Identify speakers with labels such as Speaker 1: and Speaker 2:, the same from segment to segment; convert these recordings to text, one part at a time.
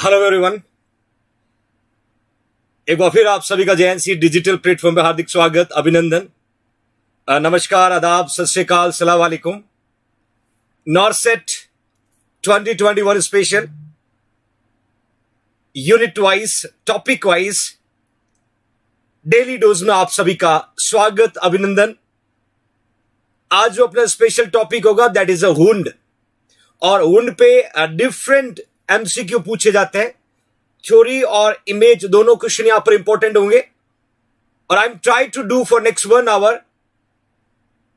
Speaker 1: Hello everyone, एक बार फिर आप सभी का जेएनसी डिजिटल प्लेटफॉर्म पे हार्दिक स्वागत, अभिनंदन, नमस्कार, आदाब, सत श्री अकाल, सलाम वालेकुम। NORCET 2021 special unit wise, topic wise, daily dose में आप सभी का स्वागत, अभिनंदन। आज जो अपना स्पेशल टॉपिक होगा दैट इज अ हुंड, और हुंड पे डिफरेंट एमसीक्यू पूछे जाते हैं। थ्योरी और इमेज दोनों क्वेश्चन यहां पर इंपॉर्टेंट होंगे, और I am try to do for next 1 hour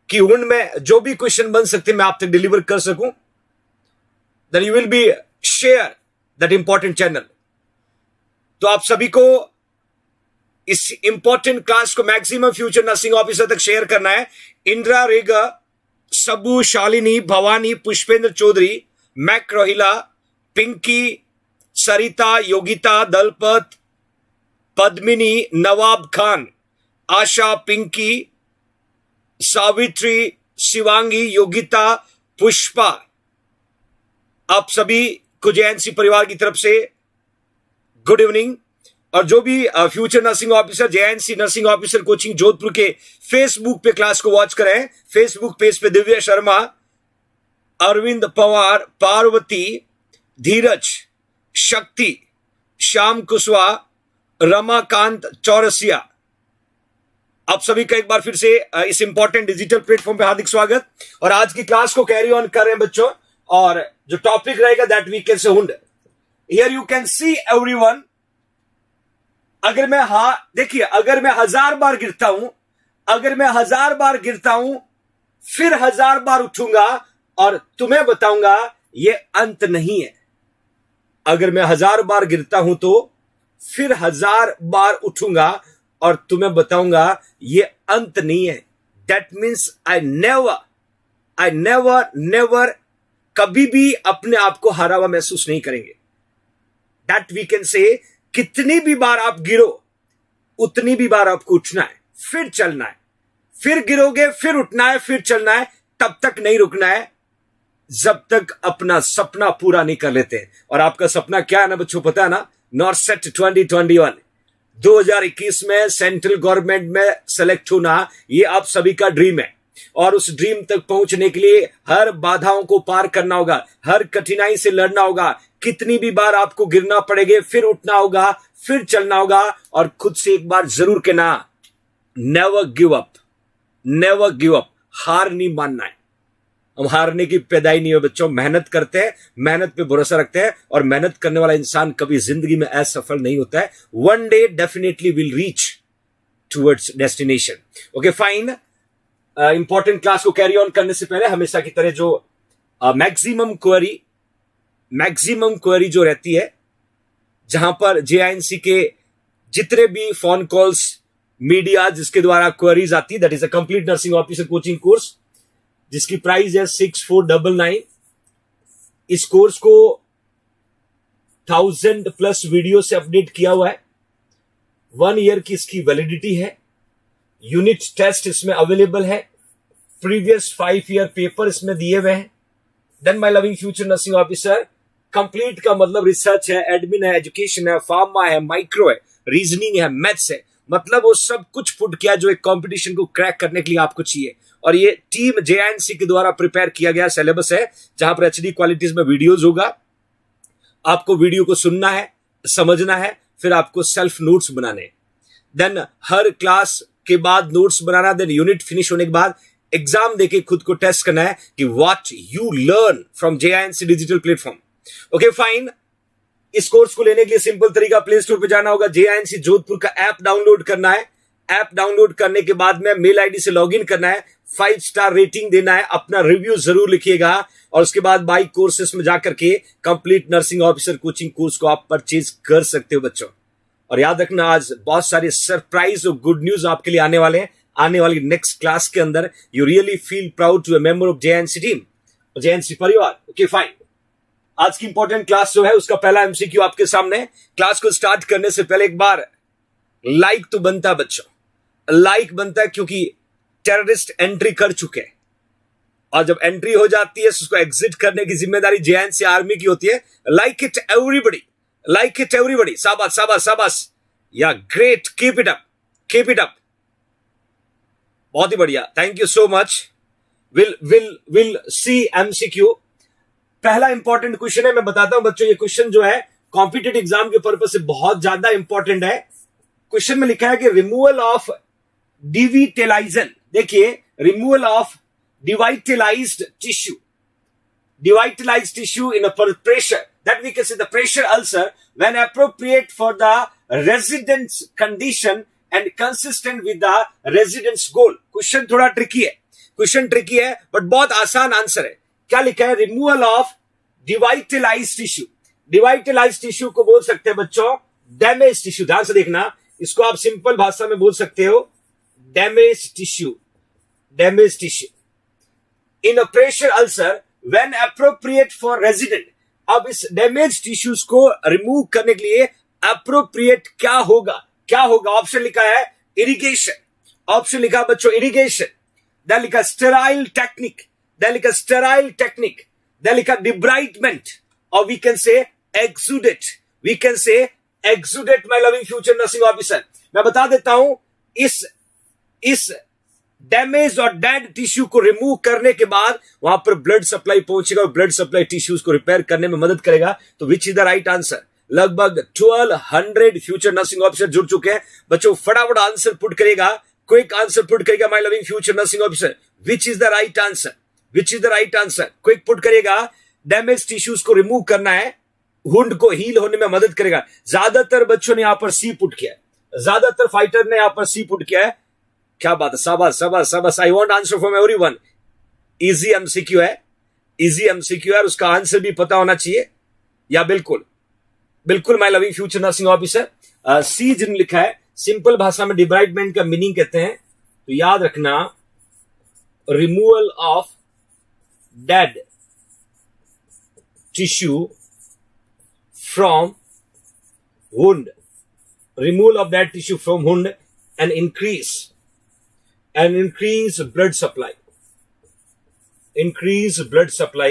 Speaker 1: कि हुंड में जो भी क्वेश्चन बन सकते मैं आप तक डिलीवर कर सकूं, then you will be share that important channel. तो आप सभी को इस इंपॉर्टेंट क्लास को मैक्सिमम फ्यूचर नर्सिंग ऑफिसर तक शेयर करना है। इंदिरा रेगा, सबू, शालिनी, भवानी, पुष्पेंद्र चौधरी, मैक रोहिला, पिंकी, सरिता, योगिता, दलपत, पद्मिनी, नवाब खान, आशा, पिंकी, सावित्री, शिवांगी, योगिता, पुष्पा, आप सभी को जेएनसी परिवार की तरफ से गुड इवनिंग। और जो भी future nursing officer JNC nursing officer coaching Jodhpur के फेसबुक पे क्लास को वॉच करें, फेसबुक पेज पे दिव्या शर्मा, अरविंद पवार, पार्वती, धीरज, शक्ति, श्याम कुशवाहा, रमाकांत चौरसिया, आप सभी का एक बार फिर से इस इंपॉर्टेंट डिजिटल प्लेटफॉर्म पे हार्दिक स्वागत। और आज की क्लास को कैरी ऑन कर रहे हैं बच्चों, और जो टॉपिक रहेगा दैट वी कैन से हुंड। Here you can see everyone, अगर मैं देखिए, अगर मैं 1000 बार गिरता हूं, अगर मैं 1000 बार गिरता हूं, फिर 1000 बार उठूंगा और तुम्हें बताऊंगा ये अंत नहीं है। अगर मैं 1000 बार गिरता हूं तो फिर 1000 बार उठूंगा और तुम्हें बताऊंगा ये अंत नहीं है। दैट मीन्स आई नेवर कभी भी अपने आप को हारा हुआ महसूस नहीं करेंगे। दैट वी कैन से, कितनी भी बार आप गिरो उतनी भी बार आपको उठना है, फिर चलना है, फिर गिरोगे, फिर उठना है, फिर चलना है, तब तक नहीं रुकना है जब तक अपना सपना पूरा नहीं कर लेते। और आपका सपना क्या है ना बच्चों, पता है ना? नॉरसेट 2021 2021 में सेंट्रल गवर्नमेंट में सेलेक्ट होना, ये आप सभी का ड्रीम है। और उस ड्रीम तक पहुंचने के लिए हर बाधाओं को पार करना होगा, हर कठिनाई से लड़ना होगा, कितनी भी बार आपको गिरना पड़ेगा, फिर उठना होगा, फिर चलना होगा। और खुद से एक बार जरूर कहना, never give up, never give up, हार नहीं मानना है। हम हारने की पैदाई नहीं है बच्चों, मेहनत करते हैं, मेहनत पे भरोसा रखते हैं, और मेहनत करने वाला इंसान कभी जिंदगी में असफल नहीं होता है। One day definitely will reach towards destination. Okay fine, important class को कैरी ऑन करने से पहले हमेशा की तरह जो मैक्सिमम क्वेरी जो रहती है, जहां पर जेआईएनसी के जितने भी फोन कॉल्स, मीडिया जिसके द्वारा क्वेरीज आती है, that is a complete nursing officer coaching course जिसकी प्राइस है 6499। इस कोर्स को 1000+ वीडियो से अपडेट किया हुआ है। 1 ईयर की इसकी वैलिडिटी है। यूनिट टेस्ट इसमें अवेलेबल है। प्रीवियस 5 ईयर पेपर इसमें दिए हुए हैं। Then my loving future nursing officer, complete का मतलब रिसर्च है, एडमिन है, एजुकेशन है, फार्मा है, माइक्रो है, रीजनिंग है, मैथ्स है, मतलब वो सब कुछ पुट किया जो एक कंपटीशन को क्रैक करने के लिए आपको चाहिए। और ये टीम जेएनसी के द्वारा प्रिपेयर किया गया सिलेबस है, जहां पर एचडी क्वालिटीज में वीडियोस होगा। आपको वीडियो को सुनना है, समझना है, फिर आपको सेल्फ नोट्स बनाने, देन हर क्लास के बाद नोट्स बनाना, देन यूनिट फिनिश होने के बाद एग्जाम देके खुद को टेस्ट करना है कि what you learn from JNC digital platform. Okay fine, इस कोर्स को लेने के लिए सिंपल तरीका, प्ले स्टोर पे जाना होगा, जेएनसी जोधपुर का ऐप डाउनलोड करना है। ऐप डाउनलोड करने के बाद में मेल आईडी से लॉगिन करना है, 5 स्टार रेटिंग देना है, अपना रिव्यू जरूर लिखिएगा, और उसके बाद बाई कोर्सेस में जाकर के complete nursing officer coaching course को आप परचेज कर सकते हो बच्चों। और याद रखना, आज बहुत सारे सरप्राइज और गुड न्यूज आपके लिए आने वाले हैं। आने वाली नेक्स्ट क्लास के अंदर you really feel proud to a member of JNC team, JNC परिवार। ओके फाइन, आज की इंपॉर्टेंट क्लास जो है उसका पहला एमसीक्यू आपके सामने। क्लास को स्टार्ट करने से पहले एक बार लाइक तो बनता है बच्चों, लाइक बनता है क्योंकि टेररिस्ट एंट्री कर चुके हैं, और जब एंट्री हो जाती है उसको एग्जिट करने की जिम्मेदारी जेएनसी आर्मी की होती है। Like it everybody, Like it, everybody. Sabas, sabas, sabas. Yeah, great. Keep it up. Keep it up. बहुत ही बढ़िया. Thank you so much. We'll see MCQ. पहला इंपॉर्टेंट क्वेश्चन है, मैं बताता हूं बच्चों. ये क्वेश्चन जो है कॉम्पिटिटिव एग्जाम के पर्पज से बहुत ज्यादा इंपॉर्टेंट है. क्वेश्चन में लिखा है कि रिमूवल ऑफ डिविटेलाइजन. देखिए, removal of devitalized tissue. Devitalized tissue in a pressure, that we can say the pressure ulcer, when appropriate for the resident's condition and consistent with the resident's goal. Question थोड़ा tricky है, question tricky है but बहुत आसान answer है. क्या लिखा है? Removal of devitalized tissue. Devitalized tissue को बोल सकते हैं बच्चों डैमेज टिश्यू. ध्यान से देखना, इसको आप सिंपल भाषा में बोल सकते हो damage tissue. Damage tissue in a pressure ulcer when appropriate for resident. अब इस डैमेज टिश्यूज को रिमूव करने के लिए अप्रोप्रिएट क्या होगा? क्या होगा? ऑप्शन लिखा है इरिगेशन. ऑप्शन लिखा बच्चों इरिगेशन. देन लिखा स्टेराइल टेक्निक. देन लिखा स्टेराइल टेक्निक. देन लिखा डिब्राइटमेंट. और we can say exudate. We can say exudate my loving future nursing officer. मैं बता देता हूं, इस डैमेज और डेड टिश्यू को रिमूव करने के बाद वहां पर ब्लड सप्लाई पहुंचेगा और ब्लड सप्लाई टिश्यूज को रिपेयर करने में मदद करेगा. तो विच इज द राइट आंसर? लगभग 1200 फ्यूचर नर्सिंग ऑफिसर जुड़ चुके हैं बच्चों. फटाफट आंसर पुट करेगा, क्विक आंसर पुट करेगा my loving future nursing officer. Which is the right answer? Which is the right answer? Quick put करेगा. डैमेज टिश्यूज को रिमूव करना है, वुंड को हील होने में मदद करेगा. ज्यादातर बच्चों ने यहां पर सी पुट किया है, ज्यादातर फाइटर ने यहां पर सी पुट किया है. क्या बात है, शाबाश शाबाश शाबाश. आई want answer from everyone. Easy MCQ है, इजी एमसीक्यू है, उसका आंसर भी पता होना चाहिए. या बिल्कुल बिल्कुल my loving future nursing officer. C जिन लिखा है, सिंपल भाषा में डिब्राइटमेंट का मीनिंग कहते हैं. तो याद रखना, removal of dead tissue from wound. Removal of dead tissue from wound and increase blood supply. Increase blood supply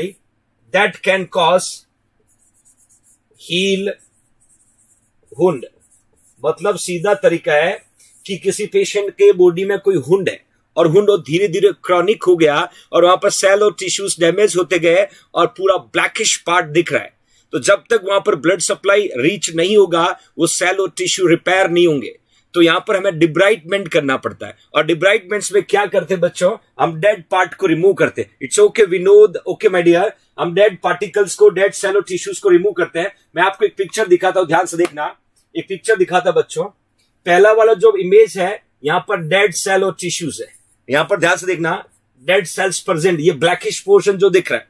Speaker 1: that can cause heal wound. मतलब सीधा तरीका है कि किसी पेशेंट के बॉडी में कोई वुंड है और वुंड धीरे धीरे क्रॉनिक हो गया और वहां पर सेल और टिश्यूज डैमेज होते गए और पूरा ब्लैकिश पार्ट दिख रहा है. तो जब तक वहां पर ब्लड सप्लाई रीच नहीं होगा वो सेल और टिश्यू रिपेयर नहीं होंगे. तो यहां पर हमें डिब्राइटमेंट करना पड़ता है. और डिब्राइटमेंट्स में क्या करते हैं बच्चों? हम डेड पार्ट को रिमूव करते हैं. It's okay, we know, okay my dear. हम डेड पार्टिकल्स को, डेड सेल और टिश्यूज को रिमूव करते हैं. मैं आपको एक पिक्चर दिखाता हूं, ध्यान से देखना. एक पिक्चर दिखाता बच्चों. पहला वाला जो इमेज है, यहां पर डेड सेल और टिश्यूज है. यहां पर ध्यान से देखना, डेड सेल्स प्रेजेंट, ये ब्लैकिश पोर्शन जो दिख रहा है.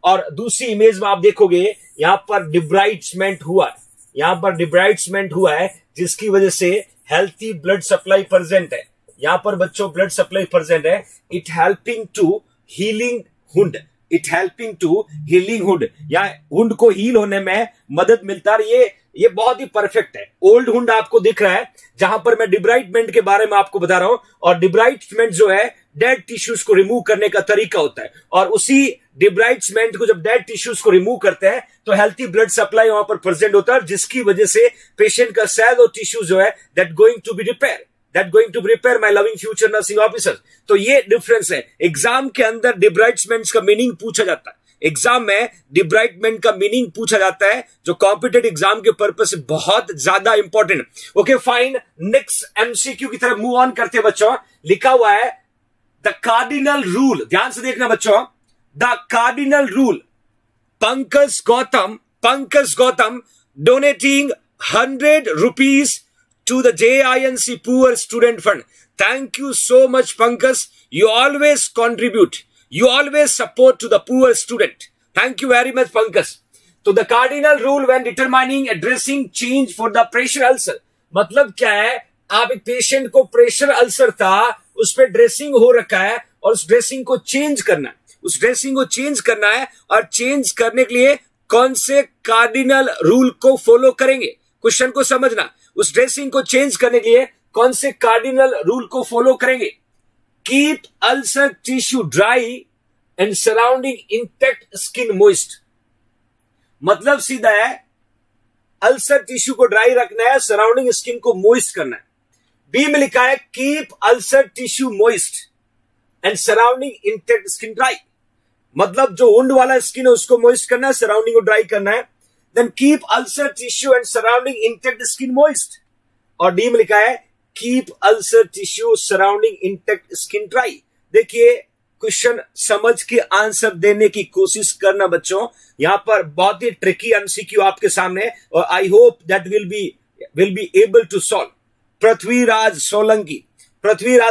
Speaker 1: और दूसरी इमेज में आप देखोगे यहां पर डिब्राइटमेंट हुआ है. यहां पर डिब्राइटमेंट हुआ है जिसकी वजह से हेल्थी ब्लड सप्लाई प्रेजेंट है. यहां पर बच्चों ब्लड सप्लाई प्रेजेंट है. It helping to healing wound. It helping to healing wound. या वुंड को हील होने में मदद मिलता है. ये बहुत ही परफेक्ट है. ओल्ड वुंड आपको दिख रहा है जहां पर मैं डिब्राइटमेंट के बारे में आपको बता रहा हूं. और डिब्राइटमेंट जो है डेड टिश्यूज को रिमूव करने का तरीका होता है. और उसी डिब्राइटमेंट को जब डेड टिश्यूज को रिमूव करते हैं तो हेल्थी ब्लड सप्लाई वहां पर प्रेजेंट होता है, जिसकी वजह से पेशेंट का सेल और टिश्यू जो है that going to be repair my loving future nursing officer. तो ये डिफरेंस है. एग्जाम के अंदर डिब्राइटमेंट्स का मीनिंग पूछा जाता है. एग्जाम में डिब्राइटमेंट का मीनिंग पूछा जाता है, जो कॉम्पिटेटिव एग्जाम के पर्पस से बहुत ज्यादा important. Okay fine, next MCQ की तरफ मूव ऑन करते हैं बच्चों. लिखा हुआ है द कार्डिनल रूल. ध्यान से देखना बच्चों, the cardinal rule. Pankaj Gautam donating 100 rupees to the JINC Poor Student Fund. Thank you so much, Pankaj. You always contribute. You always support to the poor student. Thank you very much, Pankaj. So the cardinal rule when determining a dressing change for the pressure ulcer. मतलब क्या है? आप एक patient को pressure ulcer था, उस पर dressing हो रखा है और उस ड्रेसिंग को चेंज करना है. उस ड्रेसिंग को चेंज करना है और चेंज करने के लिए कौन से कार्डिनल रूल को फॉलो करेंगे? क्वेश्चन को समझना. उस ड्रेसिंग को चेंज करने के लिए कौन से कार्डिनल रूल को फॉलो करेंगे? Keep ulcer tissue dry and surrounding intact skin moist. मतलब सीधा है, अल्सर टिश्यू को ड्राई रखना है, सराउंडिंग स्किन को मोइस्ट करना है। बी में लिखा है keep ulcer tissue moist and surrounding intact skin dry, मतलब जो वुंड वाला स्किन है उसको मोइस्ट करना है, सराउंडिंग को ड्राई करना है। Then keep ulcer tissue and surrounding intact skin moist. और डी में लिखा है keep ulcer tissue surrounding intact skin dry. देखिए क्वेश्चन समझ के आंसर देने की कोशिश करना बच्चों, यहां पर बहुत ही ट्रिकी एमसीक्यू आपके सामने, और I hope that will be able to solve. Prithviraj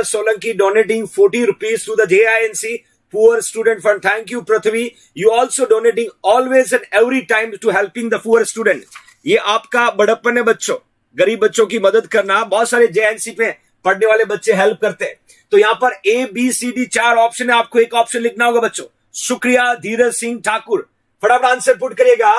Speaker 1: Solanki donating 40 rupees to the JINC Poor Student Fund. Thank you Prithvi, you also donating always and every time to helping the poor student. ये आपका बड़प्पन है बच्चों, गरीब बच्चों की मदद करना। बहुत सारे JNC पे पढ़ने वाले बच्चे हेल्प करते हैं। तो यहां पर ABCD 4 ऑप्शन है, आपको एक ऑप्शन लिखना होगा बच्चों। शुक्रिया धीरज सिंह ठाकुर, फटाफट आंसर पुट करिएगा।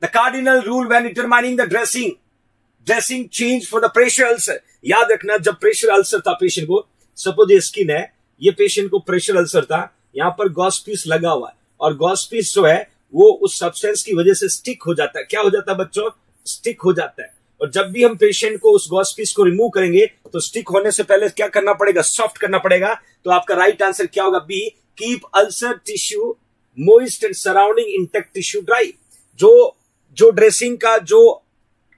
Speaker 1: The cardinal rule when determining the dressing change for the pressure ulcer. याद रखना, जब प्रेशर अल्सर था पेशेंट को, सपोज ये स्किन है, ये पेशेंट को प्रेशर अल्सर था, यहां पर गॉस पीस लगा हुआ है, और गॉस पीस जो है वो उस सब्सटेंस की वजह से स्टिक हो जाता है। क्या हो जाता है बच्चों? स्टिक हो जाता है। और जब भी हम पेशेंट को उस गॉस पीस को रिमूव करेंगे तो स्टिक होने से पहले क्या करना पड़ेगा? सॉफ्ट करना पड़ेगा। तो आपका राइट आंसर क्या होगा? B, keep ulcer tissue moist and surrounding intact tissue dry. जो ड्रेसिंग का जो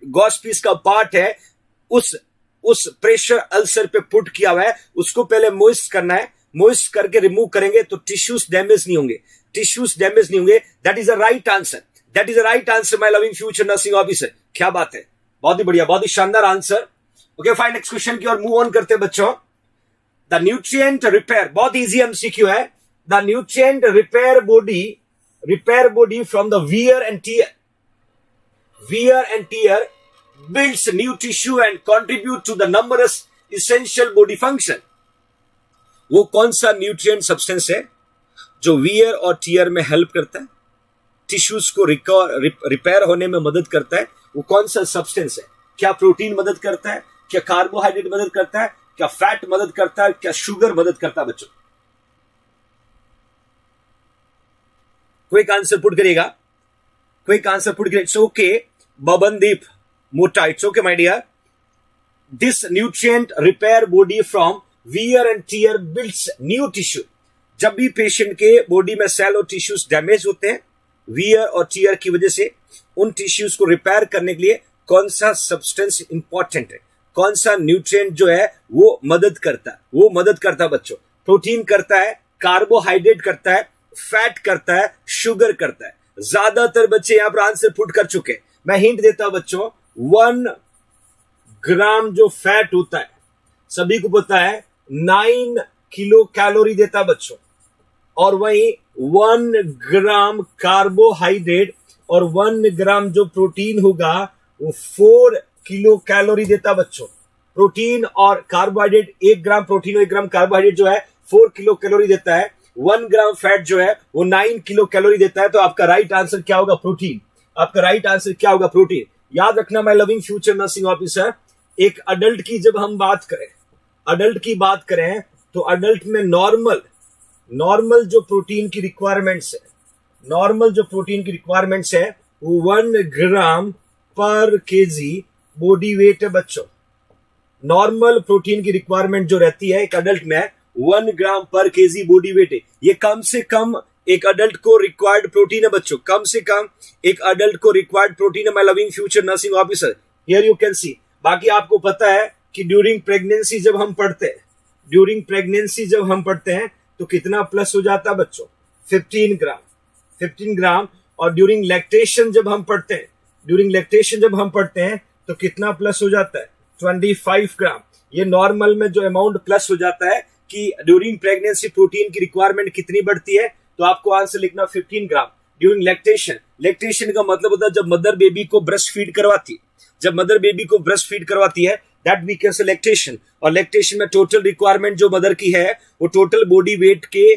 Speaker 1: गॉस पीस का पार्ट है उस प्रेशर अल्सर पे पुट किया हुआ है, उसको पहले मोइस्ट करना है। मोइस्ट करके रिमूव करेंगे तो टिश्यूज डैमेज नहीं होंगे। That is the right answer my loving future nursing officer. क्या बात है, बहुत ही बढ़िया, बहुत ही शानदार answer. Okay fine, next question की ओर मूव ऑन करते हैं बच्चों। द न्यूट्रिएंट रिपेयर, बहुत इजी एमसीक्यू है। The nutrient repair body from the wear and tear builds new tissue and contribute to the numerous essential body function. वो कौन सा न्यूट्रिएंट सब्सटेंस है जो वियर और टीयर में हेल्प करता है, टिश्यूज को रिपेयर होने में मदद करता है? वो कौन सा सब्सटेंस है? क्या प्रोटीन मदद करता है? क्या कार्बोहाइड्रेट मदद करता है? क्या फैट मदद करता है? क्या शुगर मदद करता है बच्चों? क्विक आंसर पुट करिएगा। It's okay Babandeep Mota, it's okay, my dear. This nutrient repair body from wear and tear builds new tissue. जब भी पेशेंट के बॉडी में सेल और टिश्यूज डैमेज होते हैं वियर और टीयर की वजह से, उन टिश्यूज को रिपेयर करने के लिए कौन सा सब्सटेंस इंपॉर्टेंट है, कौन सा न्यूट्रिएंट जो है वो मदद करता है बच्चों? प्रोटीन करता है, कार्बोहाइड्रेट करता है, फैट करता है, शुगर करता है। ज्यादातर बच्चे यहां पर आंसर पुट कर चुके हैं। मैं हिंट देता हूं बच्चों, 1 ग्राम जो फैट होता है, सभी को पता है 9 किलो कैलोरी देता है बच्चों, और वहीं 1 ग्राम कार्बोहाइड्रेट और 1 ग्राम जो प्रोटीन होगा वो 4 किलो कैलोरी देता है बच्चों। प्रोटीन और कार्बोहाइड्रेट, 1 ग्राम प्रोटीन और 1 ग्राम कार्बोहाइड्रेट जो है 4 किलो कैलोरी देता है। 1 ग्राम फैट जो है वो 9 किलो कैलोरी देता है। तो आपका राइट आंसर क्या होगा? प्रोटीन। याद रखना my loving future nursing officer, एक अडल्ट की जब हम बात करें तो अडल्ट में नॉर्मल जो प्रोटीन की रिक्वायरमेंट्स है वो 1 ग्राम पर केजी बॉडी वेट है बच्चों। नॉर्मल प्रोटीन की रिक्वायरमेंट जो रहती है एक अडल्ट में 1 ग्राम पर केजी बॉडी वेट है। ये कम से कम एक अडल्ट को रिक्वायर्ड प्रोटीन है बच्चों, कम से कम एक अडल्ट को रिक्वायर्ड प्रोटीन है my loving future nursing officer. Here you can सी। बाकी आपको पता है कि ड्यूरिंग प्रेगनेंसी जब हम पढ़ते हैं तो कितना प्लस हो जाता है बच्चों? 15 ग्राम। और ड्यूरिंग लैक्टेशन जब हम पढ़ते हैं तो कितना प्लस हो जाता है? 25 ग्राम। ये नॉर्मल में जो अमाउंट प्लस हो जाता है कि ड्यूरिंग प्रेगनेंसी प्रोटीन की रिक्वायरमेंट कितनी बढ़ती है, तो आपको आंसर लिखना 15 ग्राम। ड्यूरिंग लैक्टेशन का मतलब होता है जब मदर बेबी को ब्रेस्ट फीड करवाती है, that we can say lactation. और लैक्टेशन में टोटल रिक्वायरमेंट जो मदर की है वो टोटल बॉडी वेट के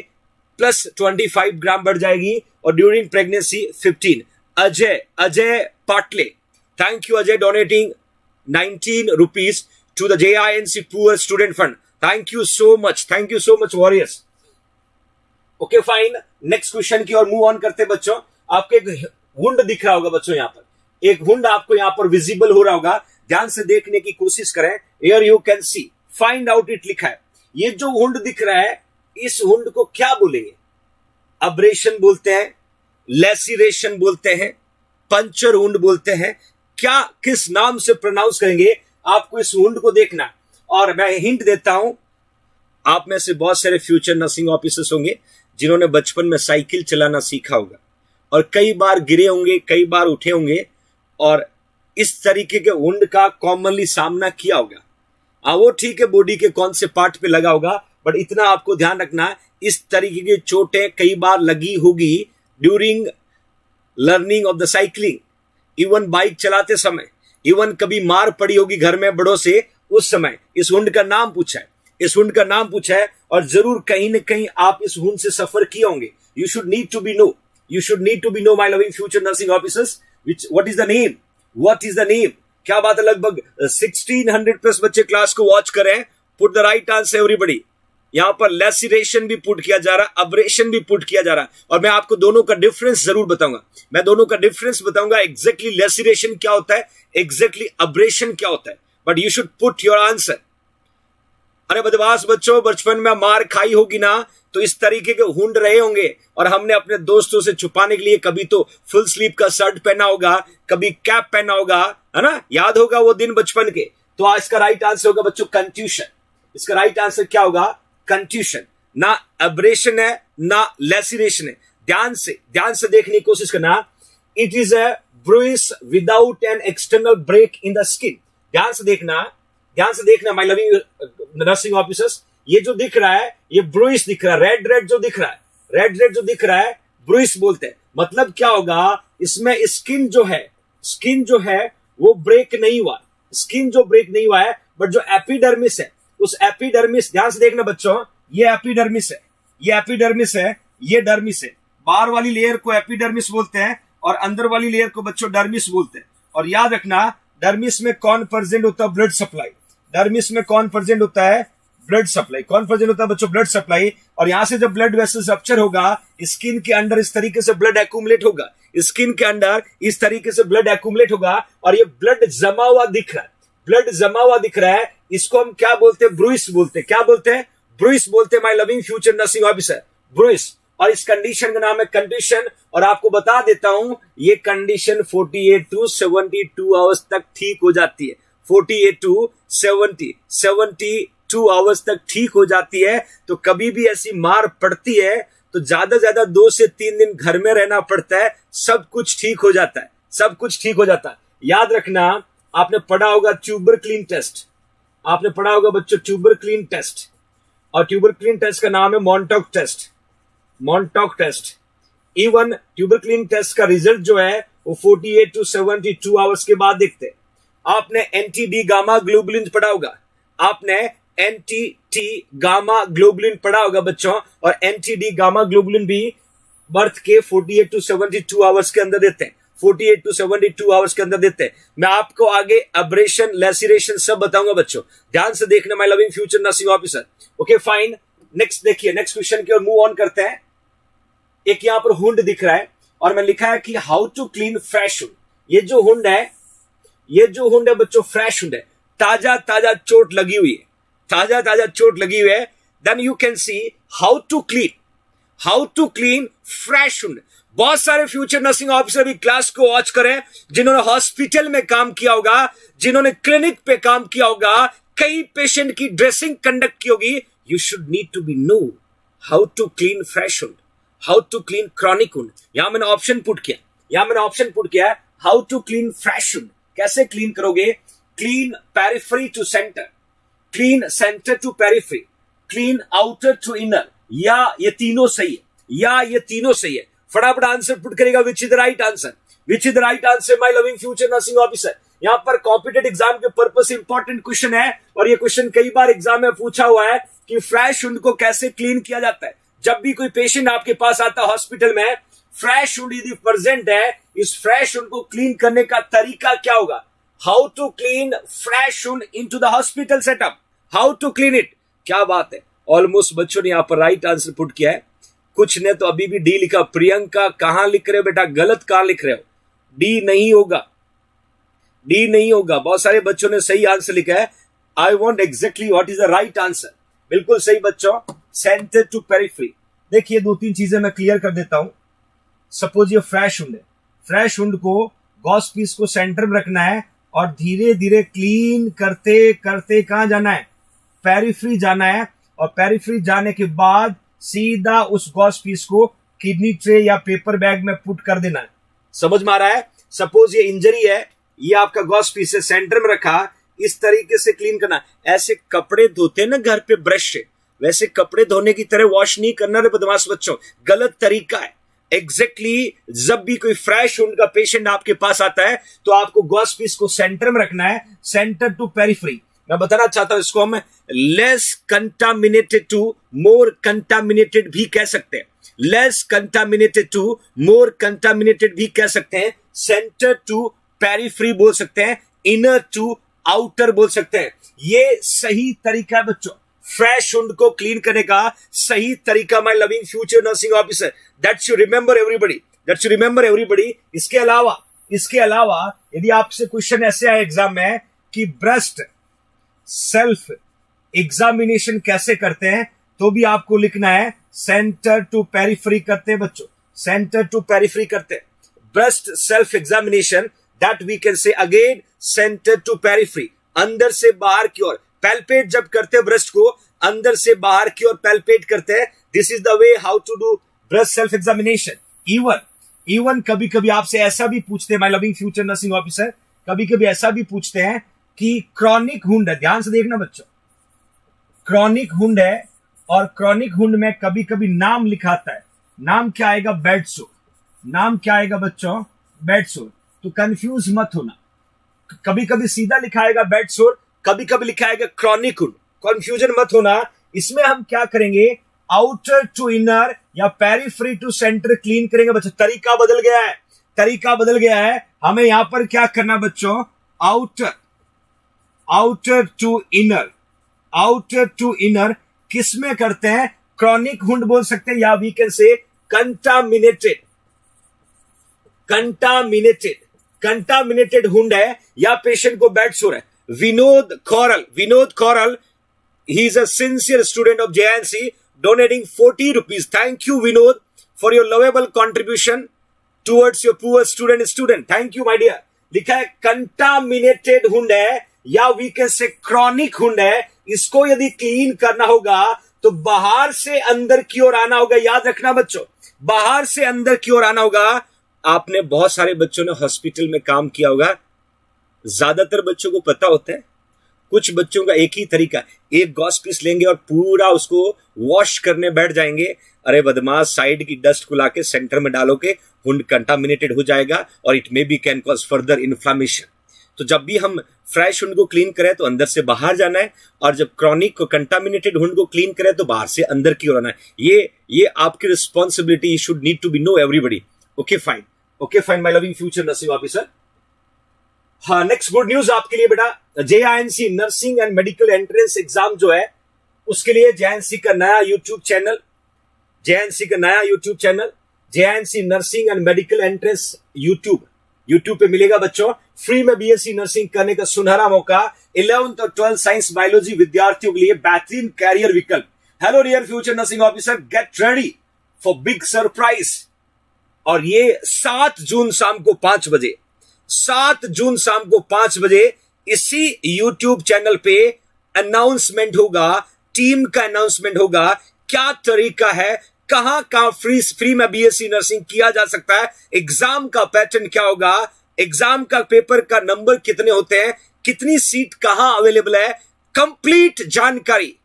Speaker 1: प्लस 25 ग्राम बढ़ जाएगी, और during pregnancy 15। Ajay Patle, thank you Ajay, donating 19 rupees to the JINC Poor Student Fund. Thank you so much warriors. Okay fine, next question की ओर मूव ऑन करते बच्चों। आपके एक वुंड दिख रहा होगा बच्चों, यहां पर एक हुंड आपको यहां पर विजिबल हो रहा होगा, ध्यान से देखने की कोशिश करें। Here you can C, find out it लिखा है। ये जो हुंड दिख रहा है, इस हुंड को क्या बोलेंगे? अब्रेशन बोलते हैं, लेसिरेशन बोलते हैं, पंचर वुंड बोलते हैं, क्या किस नाम से प्रोनाउंस करेंगे? आपको इस वुंड को देखना। और मैं हिंट देता हूं, आप में से बहुत सारे फ्यूचर नर्सिंग ऑफिसर्स होंगे जिन्होंने बचपन में साइकिल चलाना सीखा होगा और कई बार गिरे होंगे, कई बार उठे होंगे और इस तरीके के वुंड का कॉमनली सामना किया होगा। वो ठीक है, बॉडी के कौन से पार्ट पे लगा होगा, बट इतना आपको ध्यान रखना, इस तरीके की चोटें कई बार लगी होगी during learning of the cycling, even bike चलाते समय, इवन कभी मार पड़ी होगी घर में बड़ों से, उस समय इस वुंड का नाम पूछा है, इस वुंड का नाम पूछा है और जरूर कहीं ना कहीं आप इस वुंड से सफर किए होंगे। You should need to be know, you should need to be know my loving future nursing officers, which what is the name, what is the name? क्या बात है, लगभग 1600 प्लस बच्चे क्लास को वॉच कर रहे हैं। Put the right answer everybody. यहां पर लेसिरेशन भी पुट किया जा रहा है, अब्रेशन भी पुट किया जा रहा है, और मैं आपको दोनों का डिफरेंस जरूर बताऊंगा। मैं दोनों का डिफरेंस बताऊंगा, एग्जैक्टली लेसिरेशन क्या होता है, एग्जैक्टली अब्रेशन क्या होता है, but you should put your answer. अरे बदमाश बच्चों, बचपन में मार खाई होगी ना, तो इस तरीके के हुंड रहे होंगे और हमने अपने दोस्तों से छुपाने के लिए कभी तो फुल स्लीव का शर्ट पहना होगा, कभी कैप पहना होगा, है ना, याद होगा वो दिन बचपन के। तो आज इसका राइट आंसर होगा बच्चों कंट्यूशन। इसका राइट आंसर क्या होगा? कंट्यूशन। ना अब्रेशन है ना लेसिरेशन है। ध्यान से देखने की कोशिश करना। It is a bruise without an external break in the skin. ध्यान से देखना माय लविंग नर्सिंग ऑफिसर्स। ये जो दिख रहा है, ये ब्रूइस दिख रहा है, रेड जो दिख रहा है, ब्रूइस बोलते हैं। मतलब क्या होगा, इसमें स्किन जो है वो ब्रेक नहीं हुआ, स्किन जो ब्रेक नहीं हुआ है, बट जो एपिडर्मिस है, उस एपिडर्मिस, ध्यान से देखना बच्चों, ये एपिडर्मिस है, ये डर्मिस है। बाहर वाली लेयर को एपिडर्मिस बोलते हैं और अंदर वाली लेयर को बच्चों डर्मिस बोलते हैं। और याद रखना, डर्मिस में कौन प्रेजेंट होता है? Blood supply. डर्मिस में कौन प्रेजेंट होता है? Blood supply. कौन प्रेजेंट होता है बच्चों? Blood supply. और यहां से जब ब्लड वेसल्स रप्चर होगा, स्किन के अंदर इस तरीके से ब्लड एक्यूमुलेट होगा, स्किन के अंदर इस तरीके से ब्लड एक्यूमुलेट होगा और ये ब्लड जमा हुआ दिख रहा है, इसको हम क्या बोलते हैं? ब्रूइस बोलते हैं। क्या बोलते हैं? ब्रूइस बोलते हैं my loving future nursing officer, bruise. और इस कंडीशन का नाम है कंट्यूशन। और आपको बता देता हूं, ये कंडीशन 48 to 72 आवर्स तक ठीक हो जाती है। 48 to 72 आवर्स तक ठीक हो जाती है। तो कभी भी ऐसी मार पड़ती है तो ज्यादा 2 से 3 दिन घर में रहना पड़ता है, सब कुछ ठीक हो जाता है। याद रखना, आपने पढ़ा होगा ट्यूबरक्लीन टेस्ट, आपने पढ़ा होगा बच्चों ट्यूबरक्लीन टेस्ट, और ट्यूबरक्लीन टेस्ट का नाम है मॉन्टॉक टेस्ट। इवन ट्यूबरक्लीन टेस्ट का रिजल्ट जो है वो 48 to 72 आवर्स के बाद देखते हैं। आपने एंटी गामा ग्लोबुलिन पढ़ा होगा, आपने एंटी गामा ग्लोबुलिन पढ़ा होगा बच्चों, और एंटी गामा ग्लोबुलिन भी बर्थ के 48 to 72 आवर्स के अंदर देते हैं। 48 to 72 आवर्स के अंदर देते हैं। मैं आपको आगे अब्रेशन, लेसिरेशन सब बताऊंगा बच्चों, ध्यान से देखना my loving future nursing officer. Okay fine, next देखिए, नेक्स्ट क्वेश्चन की ओर मूव ऑन करते हैं। एक यहां पर हुंड दिख रहा है और मैं लिखा है कि how to clean fresh wound. ये जो हुंड है बच्चों, फ्रेश हुंड है, ताजा चोट लगी हुई है, then you can see how to clean fresh wound. बहुत सारे फ्यूचर नर्सिंग ऑफिसर भी क्लास को वॉच करें, जिन्होंने हॉस्पिटल में काम किया होगा, जिन्होंने क्लिनिक पे काम किया होगा, कई पेशेंट की ड्रेसिंग कंडक्ट की होगी। You should need to be know how to clean fresh wound, how to clean chronic wound. यहां मैंने ऑप्शन पुट किया, how to clean fresh wound. कैसे क्लीन करोगे? Clean periphery to centre, clean centre to periphery, clean outer to inner, या ये तीनों सही है। फटाफट आंसर पुट करेगा, which is the right answer my loving future nursing officer. यहां पर कॉम्पिटेटिव एग्जाम के पर्पस से इंपॉर्टेंट क्वेश्चन है, और ये क्वेश्चन कई बार एग्जाम में पूछा हुआ है कि फ्रेश हुंड को कैसे क्लीन किया जाता है। जब भी कोई पेशेंट आपके पास आता है हॉस्पिटल में, फ्रेश हुंड यदि प्रेजेंट है, इस फ्रेश हुंड को क्लीन करने का तरीका क्या होगा? How to clean fresh wound into the hospital setup, how to clean it. क्या बात है, ऑलमोस्ट बच्चों ने यहां पर राइट आंसर पुट किया है। कुछ ने तो अभी भी डी लिखा। प्रियंका कहां लिख रहे हो बेटा? गलत कहां लिख रहे हो? डी नहीं होगा, डी नहीं होगा। बहुत सारे बच्चों ने सही आंसर लिखा है। I want exactly what is the right answer. बिल्कुल सही बच्चों, सेंटर टू पेरिफेरी। देखिए 2-3 चीजें मैं क्लियर कर देता हूं। सपोज ये फ्रेश हुंड है, फ्रेश हुंड को गॉस पीस को सेंटर में रखना है और धीरे धीरे क्लीन करते करते कहां जाना है, पेरिफेरी जाना है, और पेरिफेरी जाने के बाद सीधा उस गॉस पीस को किडनी ट्रे या पेपर बैग में पुट कर देना है। समझ में आ रहा है? सपोज ये इंजरी है, ये आपका गॉस पीस है, सेंटर में रखा, इस तरीके से क्लीन करना। ऐसे कपड़े धोते हैं ना घर पे ब्रश से, वैसे कपड़े धोने की तरह वॉश नहीं करना रे बदमाश बच्चों, गलत तरीका है। एग्जैक्टली जब भी कोई फ्रेश वुंड का पेशेंट आपके पास आता है तो आपको गॉस पीस को सेंटर में रखना है, सेंटर टू पेरिफेरी। मैं बताना चाहता हूं इसको हम less contaminated to more contaminated भी कह सकते हैं, less contaminated to more contaminated भी कह सकते हैं, सेंटर टू पेरिफेरी बोल सकते हैं, इनर टू आउटर बोल सकते हैं। ये सही तरीका है बच्चों, फ्रेश वुंड को क्लीन करने का सही तरीका। My loving future nursing officer, that should remember everybody, that should remember everybody. इसके अलावा यदि आपसे क्वेश्चन ऐसे आए एग्जाम में कि ब्रेस्ट सेल्फ एग्जामिनेशन कैसे करते हैं, तो भी आपको लिखना है सेंटर टू पेरिफेरी करते हैं बच्चों, सेंटर टू पेरिफेरी करते हैं। Breast self examination that we can say again centre to periphery, अंदर से बाहर की ओर पैल्पेट जब करते हैं ब्रेस्ट को, अंदर से बाहर की ओर पैल्पेट करते हैं। This is the way how to do breast self examination. Even कभी कभी आपसे ऐसा भी पूछते हैं, my loving future nursing officer, कभी कभी ऐसा भी पूछते हैं कि क्रॉनिक हुंड है, ध्यान से देखना बच्चों, क्रॉनिक हुंड है और क्रॉनिक हुंड में कभी कभी नाम लिखाता है, नाम क्या आएगा, बेड सोर, नाम क्या आएगा बच्चों, बेड सोर। तो कंफ्यूज मत होना, कभी कभी सीधा लिखाएगा बेड सोर, कभी कभी लिखाएगा क्रॉनिक हुंड, कंफ्यूजन मत होना। इसमें हम क्या करेंगे, आउटर टू इनर या पेरिफेरी टू सेंटर क्लीन करेंगे बच्चों। तरीका बदल गया है, तरीका बदल गया है। हमें यहां पर क्या करना बच्चों, outer to inner, outer to inner किसमें करते हैं, क्रॉनिक हुंड बोल सकते हैं, या we can say contaminated, contaminated wound है या पेशेंट को बेड सोर है। Vinod Kaural, he is a sincere student of JNC, donating 40 rupees. Thank you Vinod for your lovable contribution towards your poor student. Thank you my dear। लिखा है contaminated wound है या we can say chronic wound है। इसको यदि clean करना होगा तो बाहर से अंदर की ओर आना होगा। याद रखना बच्चों, बाहर से अंदर की ओर आना होगा। आपने बहुत सारे बच्चों ने हॉस्पिटल में काम किया होगा, ज्यादातर बच्चों को पता होता है। कुछ बच्चों का एक ही तरीका, एक गॉस पीस लेंगे और पूरा उसको वॉश करने बैठ जाएंगे। अरे बदमाश, साइड की डस्ट को लाके सेंटर में डालोगे, हुंड कंटामिनेटेड हो जाएगा और it may be can cause further inflammation. तो जब भी हम फ्रेश हुंड को क्लीन करें तो अंदर से बाहर जाना है, और जब क्रॉनिक को कंटामिनेटेड हुंड को क्लीन करें तो बाहर से अंदर की ओर आना है। ये आपकी responsibility should need to be know everybody. Okay fine my loving future nursing officer. हाँ, नेक्स्ट गुड न्यूज आपके लिए बेटा, JINC nursing and medical entrance exam जो है उसके लिए JINC का नया YouTube channel, JINC nursing and medical entrance YouTube पे मिलेगा बच्चों। फ्री में BSc नर्सिंग करने का सुनहरा मौका 11th और 12th साइंस बायोलॉजी विद्यार्थियों के लिए बेहतरीन कैरियर विकल्प। Hello dear future nursing officer, get ready for big surprise. और ये 7 जून शाम को 5 बजे, 7 जून शाम को 5 बजे इसी YouTube चैनल पे अनाउंसमेंट होगा, टीम का अनाउंसमेंट होगा। क्या तरीका है, कहां फ्री में BSc नर्सिंग किया जा सकता है, एग्जाम का पैटर्न क्या होगा, एग्जाम का पेपर का नंबर कितने होते हैं, कितनी सीट कहां अवेलेबल है, कंप्लीट जानकारी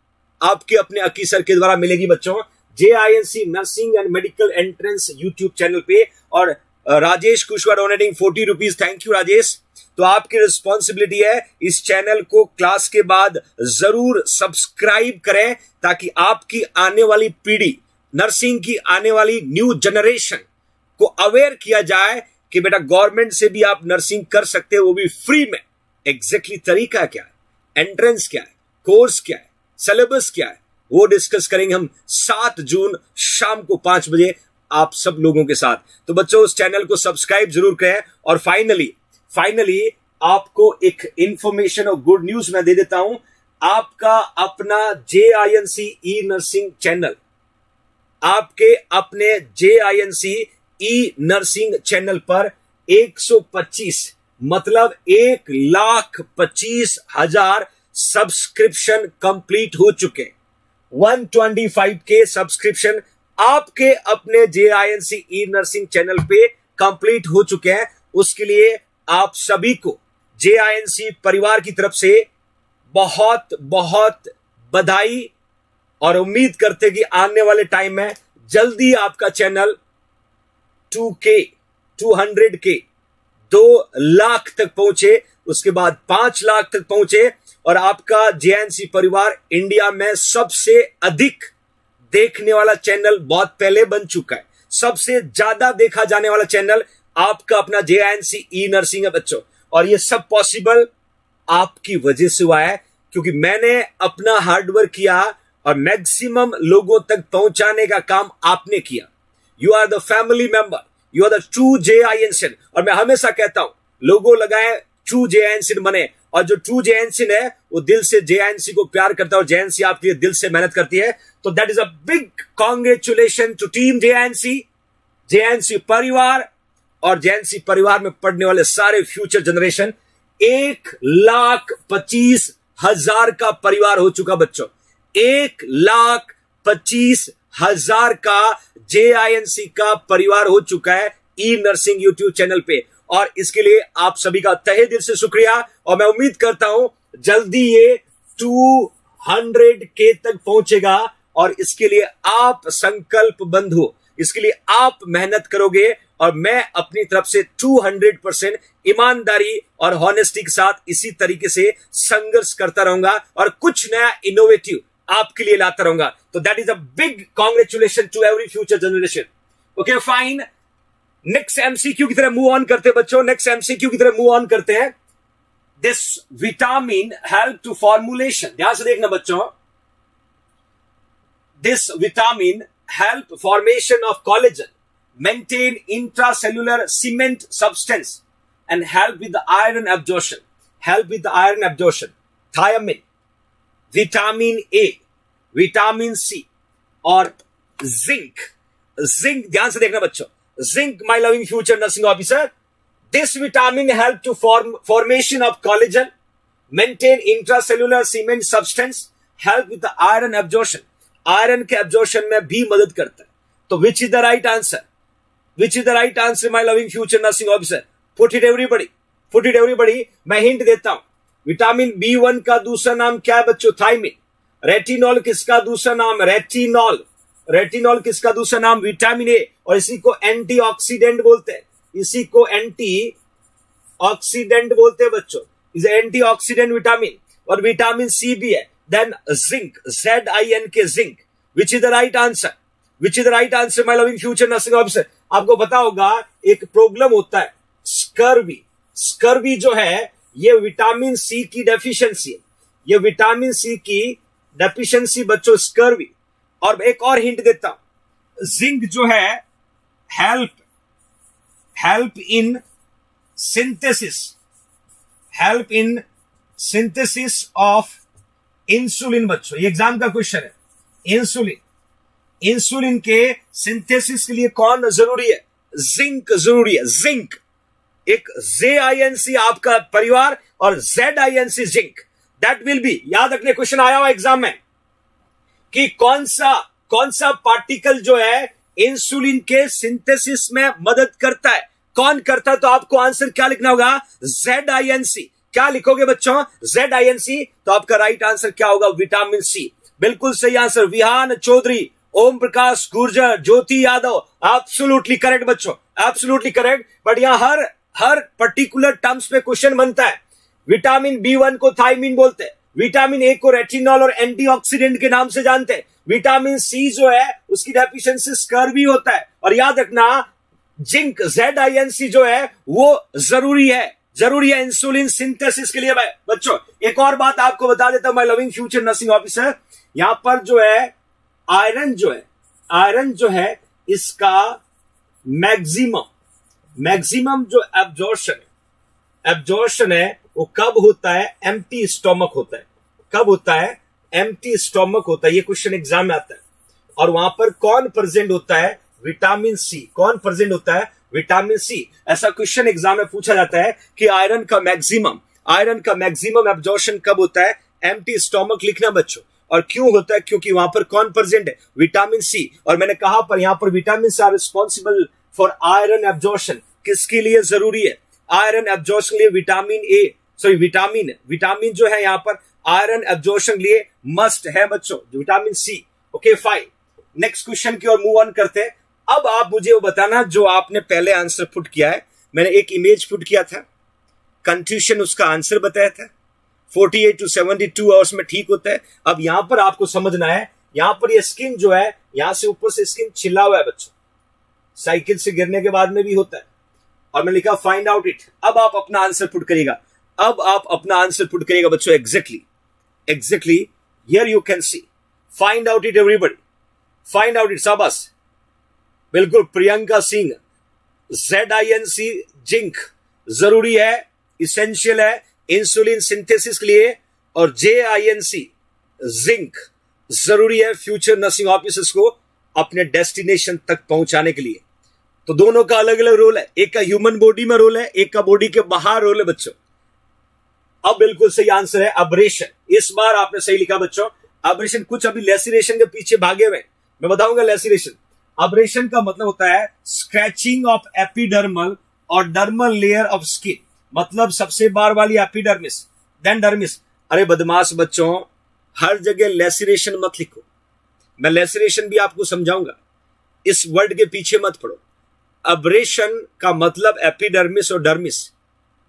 Speaker 1: आपके अपने अकी सर के द्वारा मिलेगी बच्चों। JINC nursing and medical entrance YouTube channel पे। और Rajesh Kushwaha donating 40 rupees, thank you Rajesh. तो आपकी रिस्पॉन्सिबिलिटी है इस चैनल को क्लास के बाद जरूर सब्सक्राइब करें, ताकि आपकी आने वाली पीढ़ी, नर्सिंग की आने वाली न्यू जनरेशन को अवेयर किया जाए कि बेटा गवर्नमेंट से भी आप नर्सिंग कर सकते हो, वो भी फ्री में। एग्जैक्टली तरीका क्या है, एंट्रेंस क्या है, कोर्स क्या है, सिलेबस क्या है, वो डिस्कस करेंगे हम 7 जून शाम को 5 बजे आप सब लोगों के साथ। तो बच्चों उस चैनल को सब्सक्राइब जरूर करें। और फाइनली आपको एक इंफॉर्मेशन और गुड न्यूज मैं दे देता हूं। आपका अपना JINC ई नर्सिंग चैनल, आपके अपने JINC ई नर्सिंग चैनल पर 125 मतलब 1,25,000 सब्सक्रिप्शन कंप्लीट हो चुके। 125 के सब्सक्रिप्शन आपके अपने JINC ई नर्सिंग चैनल पे कंप्लीट हो चुके हैं। उसके लिए आप सभी को JINC परिवार की तरफ से बहुत बहुत बधाई, और उम्मीद करते कि आने वाले टाइम में जल्दी आपका चैनल 200K 2 लाख तक पहुंचे, उसके बाद 5 लाख तक पहुंचे, और आपका JINC परिवार इंडिया में सबसे अधिक देखने वाला चैनल बहुत पहले बन चुका है। सबसे ज्यादा देखा जाने वाला चैनल आपका अपना JINC ई नर्सिंग है बच्चों। और ये सब पॉसिबल आपकी वजह से हुआ है, क्योंकि मैंने अपना हार्डवर्क किया और मैक्सिमम लोगों तक पहुंचाने का काम आपने किया। You are the family member, you are the true JINC। और मैं हमेशा कहता हूं, लोगों लगाए ट्रू JINC बने, और जो ट्रू JINC है वो दिल से JINC को प्यार करता है, और JINC आपके लिए दिल से मेहनत करती है। तो that is a big congratulation to team JINC परिवार, और JINC परिवार में पढ़ने वाले सारे फ्यूचर जनरेशन। 1,25,000 का परिवार हो चुका बच्चों, 1,25,000 का JINC का परिवार हो चुका है ई नर्सिंग यूट्यूब चैनल पे। और इसके लिए आप सभी का तहे दिल से शुक्रिया, और मैं उम्मीद करता हूं जल्दी ये 200K तक पहुंचेगा। और इसके लिए आप संकल्पबद्ध हो, इसके लिए आप मेहनत करोगे, और मैं अपनी तरफ से 200% ईमानदारी और हॉनेस्टी के साथ इसी तरीके से संघर्ष करता रहूंगा, और कुछ नया इनोवेटिव आपके लिए लाता रहूंगा। तो that is a big congratulation to every future generation. Okay fine, next MCQ की तरह मूव ऑन करते हैं बच्चों। नेक्स्ट MCQ की तरह मूव ऑन करते हैं। This vitamin help to formulation, ध्यान से देखना बच्चों। This vitamin help formation of collagen, maintain intracellular cement substance, and help with the iron absorption. Thiamine, vitamin A, vitamin C और zinc। ध्यान से देखना बच्चों, zinc, my loving future nursing officer, this vitamin help to formation of collagen, maintain intracellular cement substance, help with the iron absorption। Iron के absorption में भी मदद करता है। तो which is the right answer? Which is the right answer, my loving future nursing officer? Put it everybody. मैं hint देता हूं। विटामिन B1 का दूसरा नाम क्या है बच्चों? थायमिन। रेटिनॉल किसका दूसरा नाम? रेटिनॉल किसका दूसरा नाम? Vitamin A. और इसी को एंटीऑक्सीडेंट बोलते हैं, बच्चों। Is antioxidant vitamin. और विटामिन सी भी है। Then zinc, ZINK, zinc. Which is the right answer? My loving future nursing officer. आपको पता होगा एक प्रॉब्लम होता है स्कर्वी जो है, ये विटामिन सी की डेफिशिएंसी है। ये विटामिन सी की डेफिशिएंसी बच्चों, स्कर्वी। और एक और हिंट देता हूं, जिंक जो है help in synthesis of insulin बच्चों। ये एग्जाम का क्वेश्चन है। इंसुलिन के सिंथेसिस के लिए कौन जरूरी है? जिंक जरूरी है। जिंक, एक JINC आपका परिवार और ZINC zinc. That will B, याद रखने, क्वेश्चन आया हुआ एग्जाम में कि कौन सा पार्टिकल जो है इंसुलिन के सिंथेसिस में मदद करता है, कौन करता है? तो आपको आंसर क्या लिखना होगा? ZINC। क्या लिखोगे बच्चों? ZINC। तो आपका राइट आंसर क्या होगा? Vitamin C. बिल्कुल सही answer. Vihan Chaudhary, Om Prakash Gurjar, Jyoti Yadav, absolutely correct बच्चों, एब्सोल्युटली करेक्ट। बट यहां हर पर्टिकुलर टर्म्स पे क्वेश्चन बनता है। विटामिन B1 को थायमिन बोलते हैं, विटामिन ए को रेटिनॉल और एंटीऑक्सीडेंट के नाम से जानते हैं, विटामिन सी जो है उसकी डेफिशिएंसी स्कर्वी होता है। और याद रखना, जिंक ZINC जो है वो जरूरी है इंसुलिन सिंथेसिस के लिए। बच्चों एक और बात आपको बता देता हूं, my loving future nursing officer. यहां पर जो है आयरन जो है इसका मैक्सिमम जो एब्जॉर्प्शन एब्जॉर्प्शन है वो कब होता है? एम्प्टी स्टोमक होता है। कब होता है? एम्प्टी स्टोमक होता है। ये क्वेश्चन एग्जाम में आता है। और वहां पर कौन प्रेजेंट होता है? Vitamin C. कौन प्रेजेंट होता है? Vitamin C. ऐसा क्वेश्चन एग्जाम में पूछा जाता है कि आयरन का मैक्सिमम एब्जॉर्प्शन कब होता है? एम्प्टी स्टोमक लिखना बच्चों। और क्यों होता है? क्योंकि वहां पर कौन प्रेजेंट है? Vitamin C. और मैंने कहा पर यहां पर vitamin are responsible for iron absorption. किसके लिए जरूरी है? आयरन एब्जॉर्प्शन के लिए विटामिन जो है यहां पर आयरन एब्जॉर्प्शन के लिए मस्ट है बच्चों, vitamin C. Okay fine, next question की ओर मूव ऑन करते हैं। अब आप मुझे वो बताना जो आपने पहले आंसर पुट किया है। मैंने एक इमेज पुट किया था, कंफ्यूजन उसका आंसर बताया था। 48 to 72 आवर्स में ठीक होता है। अब यहां पर आपको समझना है, यहां पर ये स्किन जो है, यहां से ऊपर से स्किन छिला हुआ है बच्चों, साइकिल से गिरने के बाद में भी होता है। और मैं लिखा फाइंड आउट इट। अब आप अपना आंसर पुट करिएगा। बच्चों exactly here you can C. Find out it everybody, find out it. शाबाश, बिल्कुल। प्रियंका सिंह, ZINC जिंक जरूरी है, इसेंशियल है इंसुलिन सिंथेसिस के लिए। और JINC जिंक जरूरी है फ्यूचर नर्सिंग ऑफिसर्स को अपने डेस्टिनेशन तक पहुंचाने के लिए। तो दोनों का अलग अलग रोल है, एक का ह्यूमन बॉडी में रोल है, एक का बॉडी के बाहर रोल है बच्चों। अब बिल्कुल सही आंसर है अब्रेशन। इस बार आपने सही लिखा बच्चों, अब्रेशन। कुछ अभी लेसिरेशन के पीछे भागे हुए, मैं बताऊंगा लेसिरेशन। अब्रेशन का मतलब होता है स्क्रैचिंग ऑफ एपिडर्मल और डर्मल लेयर ऑफ स्किन। मतलब सबसे बाहर वाली एपिडर्मिस, देन डर्मिस। अरे बदमाश बच्चों, हर जगह लेसिरेशन मत लिखो, मैं लेसिरेशन भी आपको समझाऊंगा। इस वर्ड के पीछे मत पड़ो। अब्रेशन का मतलब एपिडर्मिस और डर्मिस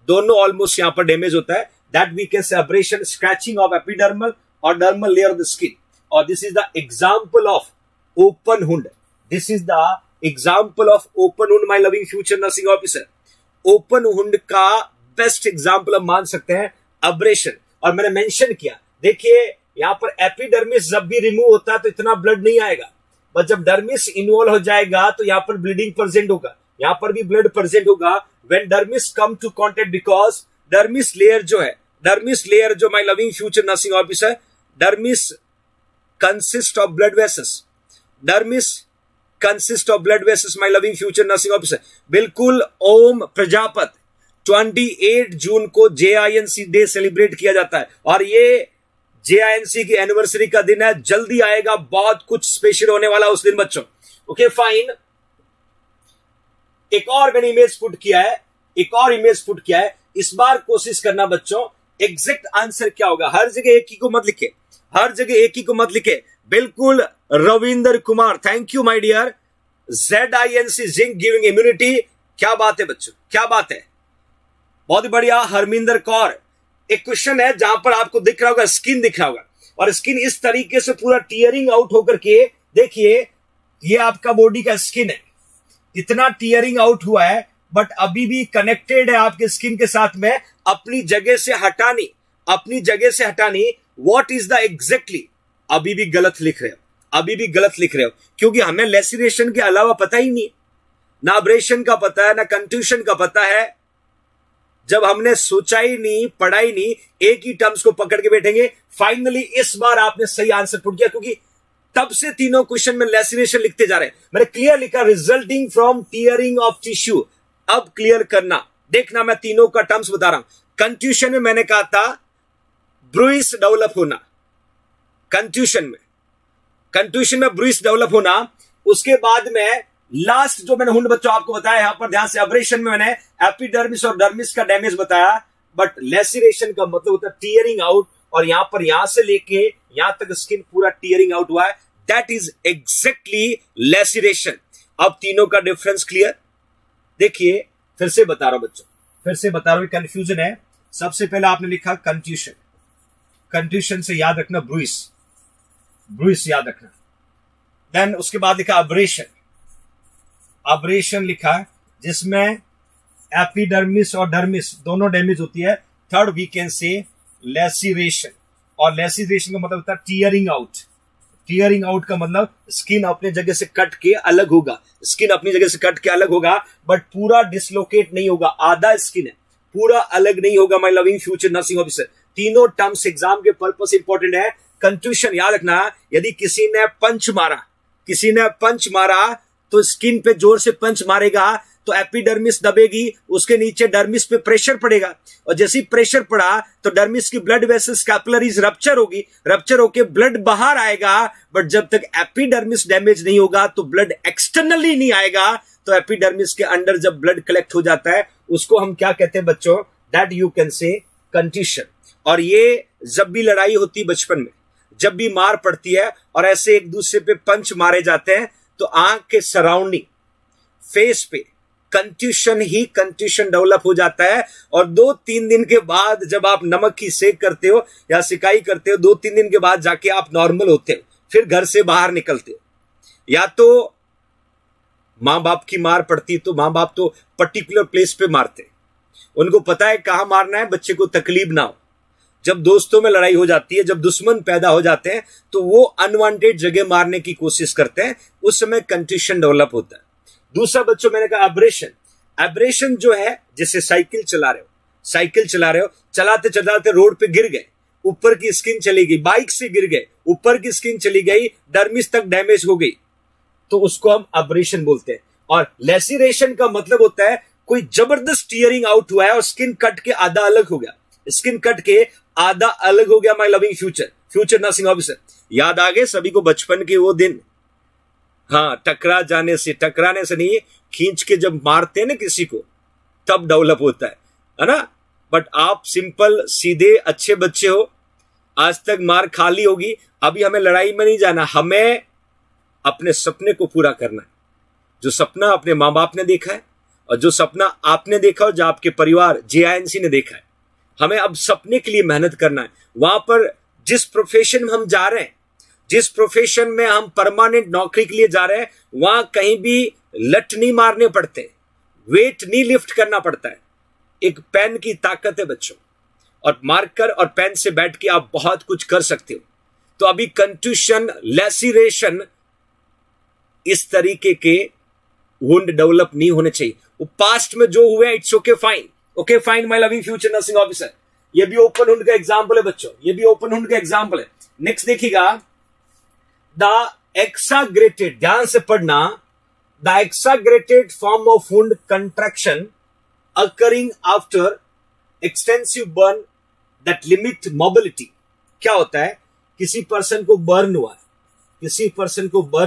Speaker 1: दोनों ऑलमोस्ट यहां पर डैमेज होता है। That we can say abrasion, scratching of epidermal और dermal layer of the skin. और this is the example of open wound. This is the example of open wound, my loving future nursing officer. Open wound का best example हम मान सकते हैं abrasion. और मैंने mention किया, देखिए यहां पर एपिडर्मिस जब भी रिमूव होता है तो इतना ब्लड नहीं आएगा, बट जब डर्मिस इन्वॉल्व हो जाएगा तो यहां पर ब्लीडिंग प्रेजेंट होगा, यहां पर भी ब्लड प्रेजेंट होगा when dermis come to contact. Because dermis layer जो my loving future nursing officer, dermis consist of blood vessels. My loving future nursing officer. बिल्कुल। ओम प्रजापत 28 जून को JINC डे सेलिब्रेट किया जाता है। और ये JINC की एनिवर्सरी का दिन है, जल्दी आएगा, बहुत कुछ स्पेशल होने वाला उस दिन बच्चों। ओके फाइन, एक और मैंने इमेज पुट किया है। इस बार कोशिश करना बच्चों, एग्जैक्ट आंसर क्या होगा। हर जगह एक ही को मत लिखे। बिल्कुल Ravinder Kumar, thank you my dear. ZINC zinc giving immunity, क्या बात है बच्चों, क्या बात है, बहुत बढ़िया। हरमिंदर कौर, एक क्वेश्चन है जहां पर आपको दिख रहा होगा, स्किन दिख रहा होगा, और स्किन इस तरीके से पूरा टीयरिंग आउट होकर के, देखिए ये आपका बॉडी का स्किन है, इतना टीयरिंग आउट हुआ है, बट अभी भी कनेक्टेड है आपके स्किन के साथ में। अपनी जगह से हटानी, व्हाट इज द एग्जैक्टली, अभी भी गलत लिख रहे हो, क्योंकि हमें लेसिरेशन के अलावा पता ही नहीं, ना अब्रेशन का पता है, ना कंट्यूशन का पता है। जब हमने सोचा ही नहीं, पढ़ा ही नहीं, एक ही टर्म्स को पकड़ के बैठेंगे। फाइनली इस बार आपने सही आंसर पुट किया, क्योंकि तब से तीनों क्वेश्चन में लेसिनेशन लिखते जा रहे हैं। मैंने क्लियर लिखा, resulting from tearing of tissue. अब क्लियर करना, देखना मैं तीनों का टर्म्स बता रहा हूं। कंट्यूशन में मैंने कहा था ब्रूइस डेवलप होना, कंट्यूशन में ब्रूइस डेवलप होना। उसके बाद में लास्ट जो मैंने हुंड बच्चों आपको बताया, यहां पर ध्यान से, अब्रेशन में मैंने एपिडर्मिस और डर्मिस का डैमेज बताया, बट लेसिरेशन का मतलब होता है टीयरिंग आउट, और यहां पर यहां से लेके यहां तक स्किन पूरा टीयरिंग आउट हुआ है, दैट इज एग्जैक्टली लेसिरेशन। अब तीनों का डिफरेंस क्लियर। देखिए फिर से बता रहा हूं, कंफ्यूजन है। सबसे पहले आपने लिखा कंट्यूशन से याद रखना ब्रूइस याद रखना। देन उसके बाद लिखा अब्रेशन लिखा, जिसमें एपिडर्मिस और डर्मिस दोनों डैमेज होती है। थर्ड वी कैन से लेसिरेशन, और लेसिरेशन का मतलब होता है टीयरिंग आउट का मतलब स्किन अपने जगह से कट के अलग होगा, बट पूरा डिसलोकेट नहीं होगा। आधा स्किन है, पूरा अलग नहीं होगा my loving future nursing officer. तीनों टर्म्स एग्जाम के पर्पस इंपॉर्टेंट है। कंट्यूशन याद रखना, यदि किसी ने पंच मारा तो स्किन पे जोर से पंच मारेगा तो एपिडर्मिस दबेगी, उसके नीचे डर्मिस पे प्रेशर पड़ेगा, और जैसे ही प्रेशर पड़ा तो डर्मिस की ब्लड वेसल्स कैपिलरीज रप्चर होगी, रप्चर होके ब्लड बाहर आएगा। बट जब तक एपिडर्मिस डैमेज नहीं होगा तो ब्लड एक्सटर्नली नहीं आएगा। तो एपिडर्मिस के अंदर जब ब्लड कलेक्ट हो जाता है उसको हम क्या कहते हैं बच्चों, दैट यू कैन से कंट्यूशन। और ये जब भी लड़ाई होती है बचपन में, जब भी मार पड़ती है और ऐसे एक दूसरे पे पंच मारे जाते हैं तो आंख के सराउंडिंग, फेस पे कंट्यूशन डेवलप हो जाता है। और 2-3 दिन के बाद जब आप नमक की सेक करते हो या सिकाई करते हो, 2-3 दिन के बाद जाके आप नॉर्मल होते हो, फिर घर से बाहर निकलते हो। या तो मां बाप की मार पड़ती तो मां बाप तो पर्टिकुलर प्लेस पे मारते, उनको पता है कहां मारना है, बच्चे को तकलीफ ना हो। जब दोस्तों में लड़ाई हो जाती है, जब दुश्मन पैदा हो जाते हैं तो वो अनवांटेड जगह मारने की कोशिश करते हैं, उस समय कंट्यूशन डेवलप होता है। दूसरा बच्चों मैंने कहा एब्रेशन जो है, जैसे साइकिल चला रहे हो, चलाते चलाते रोड पे गिर गए, ऊपर की स्किन चली गई, बाइक से गिर गए, ऊपर की स्किन चली गई, डर्मिस तक डैमेज हो गई, तो उसको हम एब्रेशन बोलते हैं। और लेसिरेशन का मतलब होता है कोई जबरदस्त टीयरिंग आउट हुआ है और स्किन कट के आधा अलग हो गया, my loving future nursing officer. याद आ गए सभी को बचपन के वो दिन? हाँ, टकराने से नहीं, खींच के जब मारते हैं ना किसी को तब डेवलप होता है ना। बट आप सिंपल सीधे अच्छे बच्चे हो, आज तक मार खा ली होगी, अभी हमें लड़ाई में नहीं जाना, हमें अपने सपने को पूरा करना है। जो सपना अपने माँ बाप ने देखा है और जो सपना आपने देखा और जो आपके परिवार JINC ने देखा है, हमें अब सपने के लिए मेहनत करना है। वहां पर जिस प्रोफेशन में हम जा रहे हैं, जिस प्रोफेशन में हम परमानेंट नौकरी के लिए जा रहे हैं, वहां कहीं भी लट नहीं मारने पड़ते, वेट नहीं लिफ्ट करना पड़ता है। एक पेन की ताकत है बच्चों, और मार्कर और पेन से बैठ के आप बहुत कुछ कर सकते हो। तो अभी कंट्यूशन, लेसिरेशन, इस तरीके के वुंड डेवलप नहीं होने चाहिए। वो पास्ट में जो हुए it's okay fine my loving future nursing officer. ये भी ओपन वुंड का एग्जांपल है बच्चों, ये भी ओपन वुंड का एग्जांपल है। नेक्स्ट देखिएगा, द एक्साग्रेटेड, ध्यान से पढ़ना, the exaggerated form of wound contraction occurring after extensive burn that limit mobility. क्या होता है, किसी पर्सन को बर्न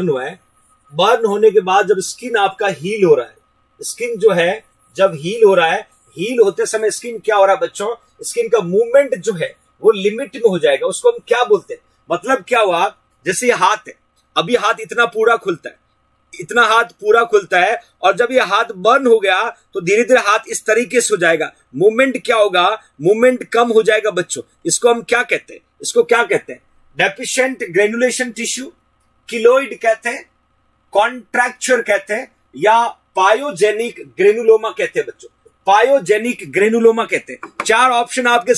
Speaker 1: हुआ है, बर्न होने के बाद जब स्किन आपका हील हो रहा है, स्किन जो है जब हील हो रहा है, हील होते समय स्किन क्या हो रहा है बच्चों, स्किन का मूवमेंट जो है वो लिमिट में हो जाएगा। उसको हम क्या बोलते हैं, मतलब क्या हुआ, जैसे ये हाथ है, अभी हाथ इतना पूरा खुलता है, और जब ये हाथ बर्न हो गया तो धीरे धीरे हाथ इस तरीके से हो जाएगा। मूवमेंट क्या होगा, मूवमेंट कम हो जाएगा बच्चों। इसको हम क्या कहते हैं, डेफिशिएंट ग्रेनुलेशन टिश्यू, किलोइड कहते हैं, कॉन्ट्रैक्चर कहते हैं, या पायोजेनिक ग्रेनुलोमा कहते हैं बच्चों, पायोजेनिक ग्रेनुलोमा कहते हैं। 4 ऑप्शन आपके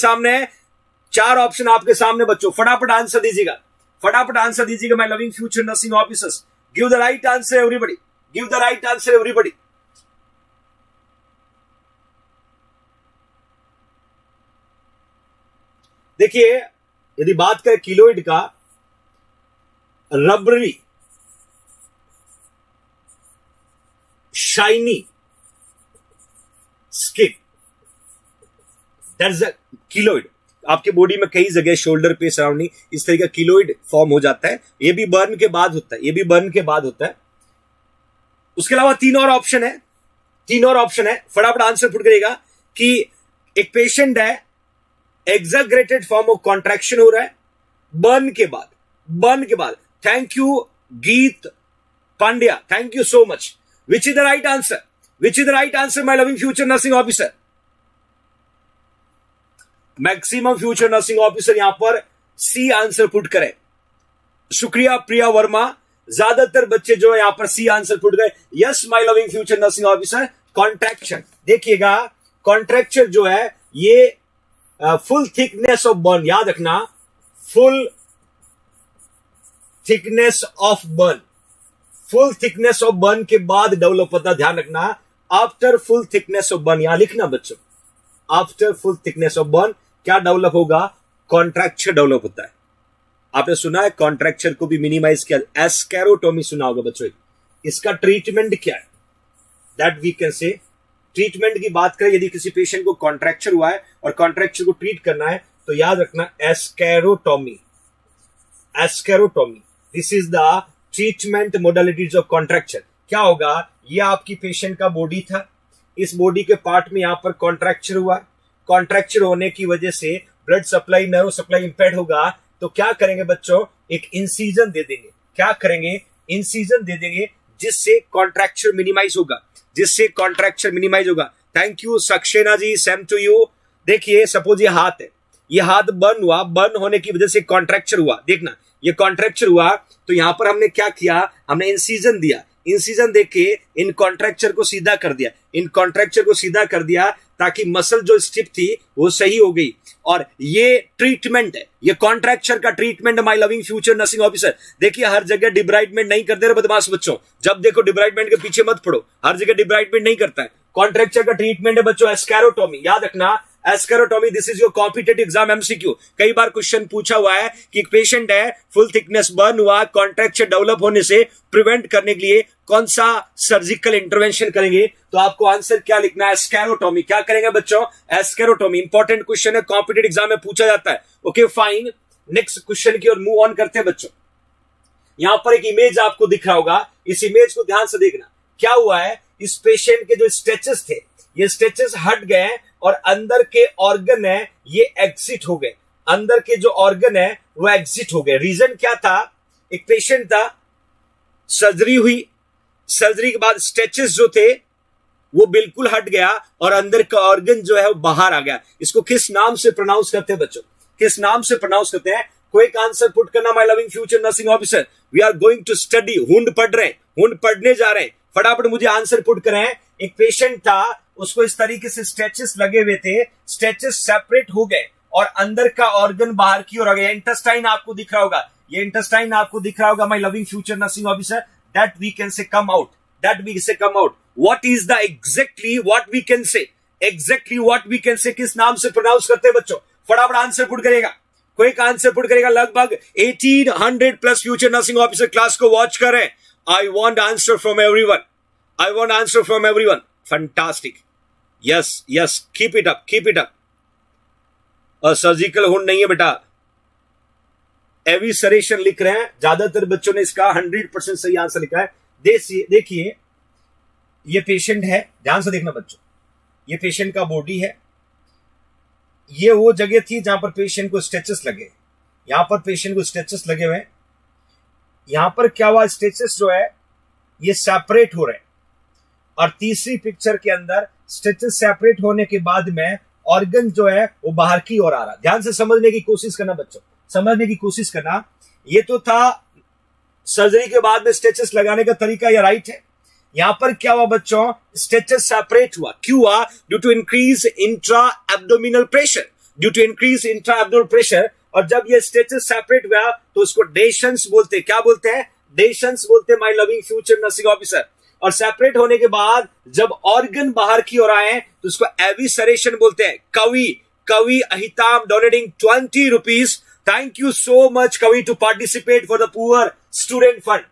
Speaker 1: सामने बच्चों, फटाफट आंसर दीजिएगा my loving future nursing officers. Give the right answer everybody. देखिए, यदि बात करें किलोइड का, रबरी shiny skin, that's a keloid. आपके बॉडी में कई जगह, शोल्डर पे, सराउंडिंग, इस तरह का किलोइड फॉर्म हो जाता है। ये भी बर्न के बाद होता है, उसके अलावा 3 और ऑप्शन है, फटाफट आंसर पुट करिएगा। कि एक पेशेंट है, एक्साग्रेटेड फॉर्म ऑफ कॉन्ट्रैक्शन हो रहा है बर्न के बाद। थैंक यू गीत Pandya, thank you so much. Which is the right answer my loving future nursing officer? Maximum future nursing officer यहां पर सी आंसर पुट करें। शुक्रिया प्रिया वर्मा, ज्यादातर बच्चे जो है यहां पर सी आंसर पुट गए। Yes my loving future nursing officer, contraction. देखिएगा, कॉन्ट्रैक्चर जो है ये फुल थिकनेस ऑफ बर्न, याद रखना, फुल थिकनेस ऑफ बर्न के बाद डेवलप होता, ध्यान रखना, after full thickness of burn, यहां लिखना बच्चों, after full thickness of burn क्या डेवलप होगा? कॉन्ट्रैक्चर डेवलप होता है। आपने सुना है कॉन्ट्रैक्चर को भी मिनिमाइज किया, एस्केरोटोमी सुना होगा बच्चों। इसका ट्रीटमेंट क्या है? That we can say, treatment की बात करें, यदि किसी पेशेंट को कॉन्ट्रैक्चर हुआ है और कॉन्ट्रैक्चर को ट्रीट करना है तो याद रखना escharotomy. Escharotomy, this is the treatment modalities of contracture. क्या होगा? ये आपकी पेशेंट का बॉडी था, इस बॉडी के पार्ट में यहां पर कॉन्ट्रैक्चर हुआ, कॉन्ट्रैक्चर होने की वजह से blood supply, nerve supply impaired होगा, तो क्या करेंगे बच्चों? एक इंसीजन दे देंगे। क्या करेंगे? इंसीजन दे देंगे, जिससे कॉन्ट्रैक्चर मिनिमाइज होगा, जिससे कॉन्ट्रैक्चर मिनिमाइज होगा। Thank you Saxena ji, same to you. देखिए सपोज ये हाथ है, ये हाथ बर्न हुआ, बर्न होने की वजह से कॉन्ट्रैक्चर हुआ। देखना ये कॉन्ट्रैक्चर हुआ तो यहां पर हमने क्या किया? हमने इंसीजन दिया, इंसीजन देके इन कॉन्ट्रैक्चर को सीधा कर दिया, इन कॉन्ट्रैक्चर को सीधा कर दिया ताकि मसल जो स्टिफ थी वो सही हो गई। और ये ट्रीटमेंट है, ये कॉन्ट्रैक्चर का treatment my loving future nursing officer. देखिए हर जगह डिब्राइडमेंट नहीं करते रहे बदमाश बच्चों, जब देखो डिब्राइडमेंट के पीछे मत पड़ो, हर जगह डिब्राइडमेंट नहीं करता है। कॉन्ट्रैक्चर का ट्रीटमेंट है बच्चों एस्केरोटोमी। याद रखना escharotomy, this is your competitive exam MCQ. कई बार क्वेश्चन पूछा हुआ है कि एक पेशेंट है, फुल थिकनेस बर्न हुआ, कॉन्ट्रैक्चर डेवलप होने से प्रिवेंट करने के लिए कौन सा सर्जिकल इंटरवेंशन करेंगे? तो आपको आंसर क्या लिखना है? एस्केरोटोमी। क्या करेंगे बच्चों? एस्केरोटोमी। इंपॉर्टेंट क्वेश्चन है, कॉम्पिटिटिव एग्जाम में पूछा जाता है। ओके फाइन, नेक्स्ट क्वेश्चन की ओर मूव ऑन करते हैं बच्चों। यहां पर एक इमेज आपको दिख रहा होगा, इस इमेज को ध्यान से देखना। क्या हुआ है? इस पेशेंट के जो स्ट्रेचेस थे, ये स्ट्रेचेस हट गए और अंदर के ऑर्गन है ये एग्जिट हो गए, अंदर के जो ऑर्गन है वो एग्जिट हो गए। रीजन क्या था? एक पेशेंट था, सर्जरी हुई, सर्जरी के बाद स्ट्रेचेस जो थे वो बिल्कुल हट गया और अंदर का ऑर्गन जो है वो बाहर आ गया। इसको किस नाम से प्रोनाउंस करते हैं बच्चों? किस नाम से प्रोनाउंस करते हैं? क्विक आंसर पुट करना my loving future nursing officer. We are going to study, wound पढ़ रहे हैं, हुंड पढ़ने जा रहे हैं, फटाफट मुझे आंसर पुट करें। एक पेशेंट था, उसको इस तरीके से स्ट्रेचेस लगे हुए थे, स्ट्रेचेस सेपरेट हो गए और अंदर का ऑर्गन बाहर की ओर आ गया। इंटेस्टाइन आपको दिख रहा होगा, ये इंटेस्टाइन आपको दिख रहा होगा my loving future nursing officer. That we can say come out, that we say come out. What is the exactly what we can say, exactly what we can say किस नाम से प्रोनाउंस करते हैं बच्चों? फटाफट आंसर पुट करेगा, quick answer put करेगा। लगभग 1800 plus future nursing officer class को वॉच कर रहे हैं। I want answer from everyone, I want answer from everyone. Fantastic, yes yes, keep it up, keep it up. और सर्जिकल हुंड नहीं है बेटा, एविसरेशन लिख रहे हैं। ज्यादातर बच्चों ने इसका 100% सही आंसर लिखा है। देखिए ये पेशेंट है, ध्यान से देखना बच्चों, ये पेशेंट का बॉडी है, ये वो जगह थी जहां पर पेशेंट को स्ट्रेचेस लगे, यहां पर पेशेंट को स्ट्रेचेस लगे हुए, यहां पर क्या हुआ? स्ट्रेचेस जो है ये सेपरेट हो रहे हैं और तीसरी पिक्चर के अंदर स्ट्रेचेस सेपरेट होने के बाद में ऑर्गन जो है वो बाहर की ओर आ रहा। ध्यान से समझने की कोशिश करना बच्चों, समझने की कोशिश करना। ये तो था सर्जरी के बाद में स्ट्रेचेस लगाने का तरीका, या राइट है। यहां पर क्या हुआ बच्चों? स्ट्रेचेस सेपरेट हुआ। क्यों हुआ? Due to increase intra abdominal pressure, due to increase intra abdominal pressure. और जब ये स्ट्रेचेस सेपरेट हुआ तो उसको डेशंस बोलते हैं। क्या बोलते हैं? डेशंस बोलते हैं my loving future nursing officer. और सेपरेट होने के बाद जब ऑर्गन बाहर की ओर आए तो उसको एविसरेशन बोलते हैं। Kavi Ahitam donating 20 rupees. Thank you so much Kavi to participate for the poor student fund.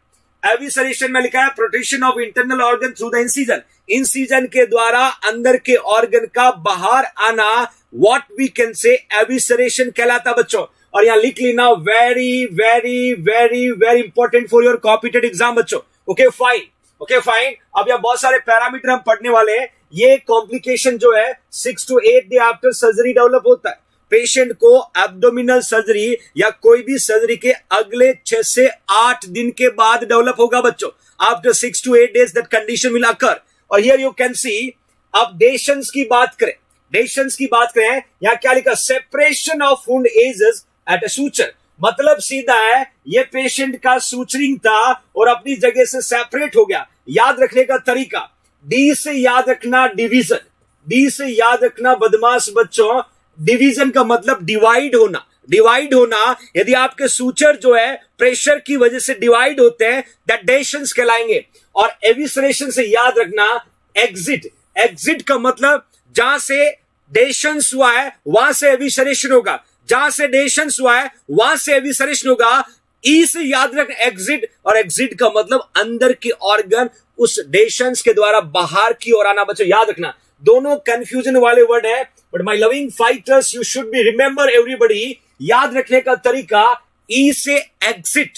Speaker 1: Evisceration में लिखा है protection of internal organ through the incision, incision के द्वारा अंदर के ऑर्गन का बाहर आना, व्हाट वी कैन से एविसरेशन कहलाता बच्चों। और यहां लिख लेना, very very very very important for your competitive exam बच्चों। Okay fine, okay fine. अब यहां बहुत सारे पैरामीटर हम पढ़ने वाले हैं। ये कॉम्प्लिकेशन जो है 6 to 8 day after surgery develop होता है। पेशेंट को एब्डोमिनल सर्जरी या कोई भी सर्जरी के अगले 6 से 8 दिन के बाद डेवलप होगा बच्चों। After 6 to 8 days that condition will occur. और हियर यू कैन सी, अब डेशंस की बात करें, डेशंस की बात करें, यहां क्या लिखा? Separation of wound edges at a suture. मतलब सीधा है, ये पेशेंट का सूचरिंग था और अपनी जगह से सेपरेट हो गया। याद रखने का तरीका, डी से याद रखना डिवीजन, डी से याद रखना बदमाश बच्चों। डिवीजन का मतलब डिवाइड होना, डिवाइड होना। यदि आपके सूचर जो है प्रेशर की वजह से डिवाइड होते हैं, दैट डेशंस कहलाएंगे। और एविसरेशन से याद रखना एग्जिट, एग्जिट का मतलब जहां से डेशंस हुआ है वहां से एविसरेशन होगा, जहां से डेशंस हुआ है वहां से एविसरेशन होगा। ई से याद रखना एग्जिट, और एग्जिट का मतलब अंदर के ऑर्गन उस डेशंस के द्वारा बाहर की ओर आना। बच्चों याद रखना, दोनों कंफ्यूजन वाले वर्ड है, but my loving fighters you should be remember everybody, याद रखने का तरीका ई से एग्जिट